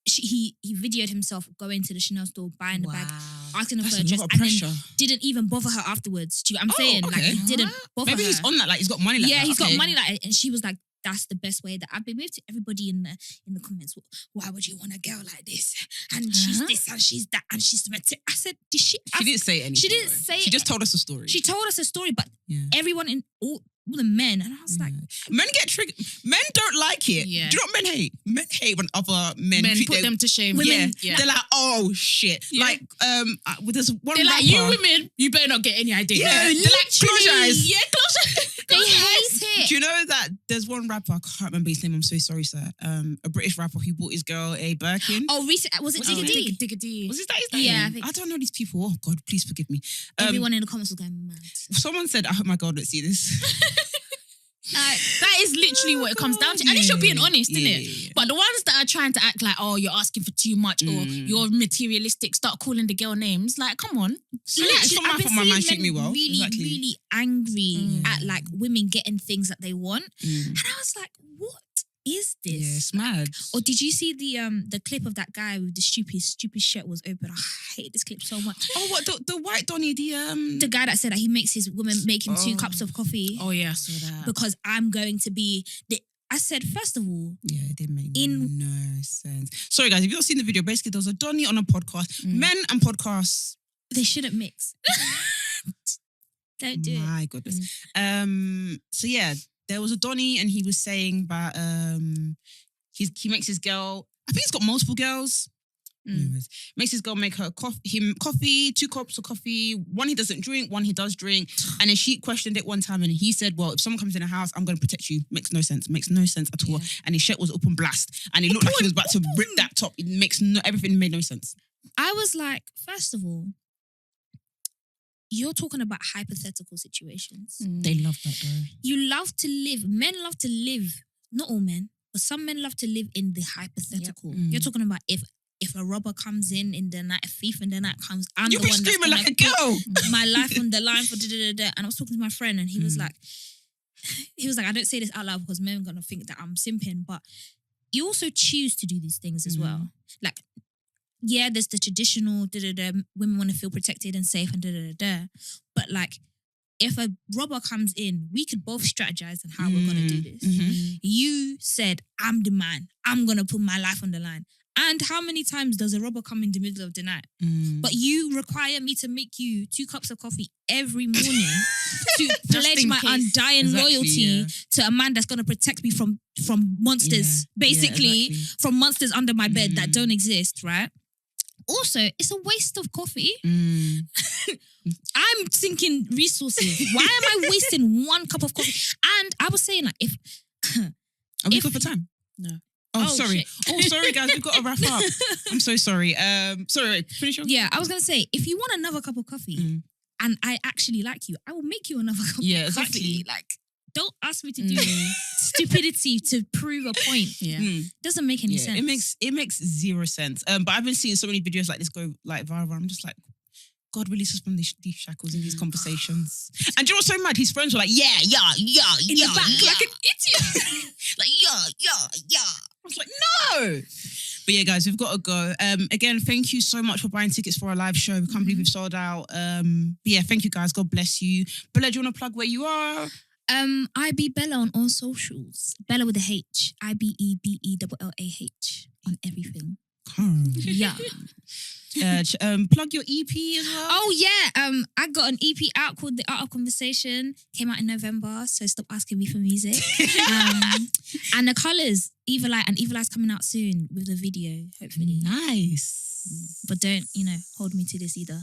he videoed himself going to the Chanel store, buying the bag, asking her That's for a a dress, lot of and pressure. then didn't even bother her afterwards. Do you know what I'm saying? okay. Like, he didn't bother Maybe her. he's on that, like, he's got money like Yeah, that. he's Okay. got money like it. And she was like, that's the best way that I've been moved to everybody in the comments. Why would you want a girl like this? And she's this and she's that and she's material. I said, did she? She didn't say anything. She didn't though. say She just told us a story. She told us a story, but Yeah. everyone in all the men, and I was like, Men get triggered. Men don't like it. Yeah. Do you know what men hate? Men hate when other men Men treat put their them to shame. women. Yeah. They're like, oh shit. Yeah. Like, there's one They're like, rapper. you women, you better not get any idea. Yeah, they're like, close your eyes. Yeah, close your eyes. they hate it. Do you know that there's one rapper, I can't remember his name, I'm so sorry, sir. A British rapper who bought his girl a Birkin. Oh, recently, was it Digga D? Digga D. Was that his name? Yeah, I think- I don't know these people. Oh God, please forgive me. Everyone in the comments was going mad. Someone said, I hope my girl don't see this. That is literally what it comes down to. At least you're being honest, Yeah, innit? yeah, yeah. But the ones that are trying to act like, oh, you're asking for too much or you're materialistic, start calling the girl names. Like, come on. It's not my fault my man treat me well. Really, Exactly. really angry at like women getting things that they want. And I was like, what is this? Yeah, it's mad. Or did you see the clip of that guy with the stupid shirt was open? I hate this clip so much. Oh, what the white Donny, the guy that said that he makes his woman make him 2 cups of coffee. Oh yeah, I saw that. Because I'm going to be I said, first of all, yeah, it didn't make no sense. Sorry guys, if you've not seen the video, basically there was a Donny on a podcast. Men and podcasts, they shouldn't mix. Don't do it. My goodness. So yeah, there was a Donny and he was saying that he makes his girl, I think he's got multiple girls. Anyways, makes his girl make her coffee, 2 cups of coffee. One he doesn't drink, one he does drink. And then she questioned it one time and he said, well, if someone comes in the house, I'm going to protect you. Makes no sense at all. And his shirt was open blast and it looked like he was about to rip that top. It makes everything made no sense. I was like, first of all, you're talking about hypothetical situations. They love that though. Men love to live, not all men, but some men love to live in the hypothetical. You're talking about if a robber comes in the night, a thief in the night comes, I'm You'll the be one screaming like a girl. My life on the line for da-da-da-da. And I was talking to my friend and he was like, I don't say this out loud because men are going to think that I'm simping, but you also choose to do these things as well. Like, yeah, there's the traditional da-da-da, women want to feel protected and safe and da-da-da-da. But like, if a robber comes in, we could both strategize on how we're going to do this. You said, I'm the man. I'm going to put my life on the line. And how many times does a robber come in the middle of the night? But you require me to make you 2 cups of coffee every morning to pledge my undying loyalty to a man that's going to protect me from monsters, basically, from monsters under my bed that don't exist, right? Also, it's a waste of coffee. I'm thinking resources. Why am I wasting 1 cup of coffee? And I was saying, like, Are we good for time? No. Oh, sorry. Shit. Oh, sorry, guys. We've got to wrap up. I'm so sorry. Sorry, wait, finish your... Yeah, I was going to say, if you want another cup of coffee and I actually like you, I will make you another cup of exactly. coffee. Like, don't ask me to do stupidity to prove a point. Doesn't make any sense. It makes zero sense. But I've been seeing so many videos like this go like viral. I'm just like, God release us from these shackles in these conversations. And do you know what's so mad? His friends were like, yeah, in the back, like an idiot. Like, yeah. I was like, no. But yeah, guys, we've got to go. Again, thank you so much for buying tickets for our live show. We can't believe we've sold out. But yeah, thank you guys. God bless you. Bellah, do you want to plug where you are? I be Bellah on all socials. Bellah with a H. IBEBELLAH on everything. Yeah. Plug your EP as well. Oh yeah. I got an EP out called The Art of Conversation. Came out in November, so stop asking me for music. And the colours, Evil Eye, and Evil Eye's coming out soon with the video, hopefully. Nice. But don't, hold me to this either.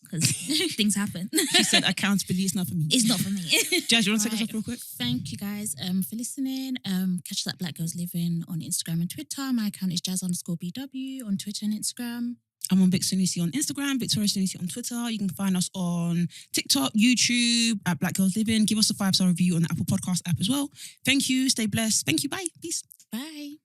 Because things happen. She said accountability is not for me. It's not for me. Jazz, you want to take us off real quick? Thank you guys for listening. Catch that Black Girls Living on Instagram and Twitter. My account is jazz_BW on Twitter and Instagram. I'm on Vic Sunisi on Instagram, Victoria Sunisi on Twitter. You can find us on TikTok, YouTube, at Black Girls Living. Give us a 5-star review on the Apple Podcast app as well. Thank you. Stay blessed. Thank you. Bye. Peace. Bye.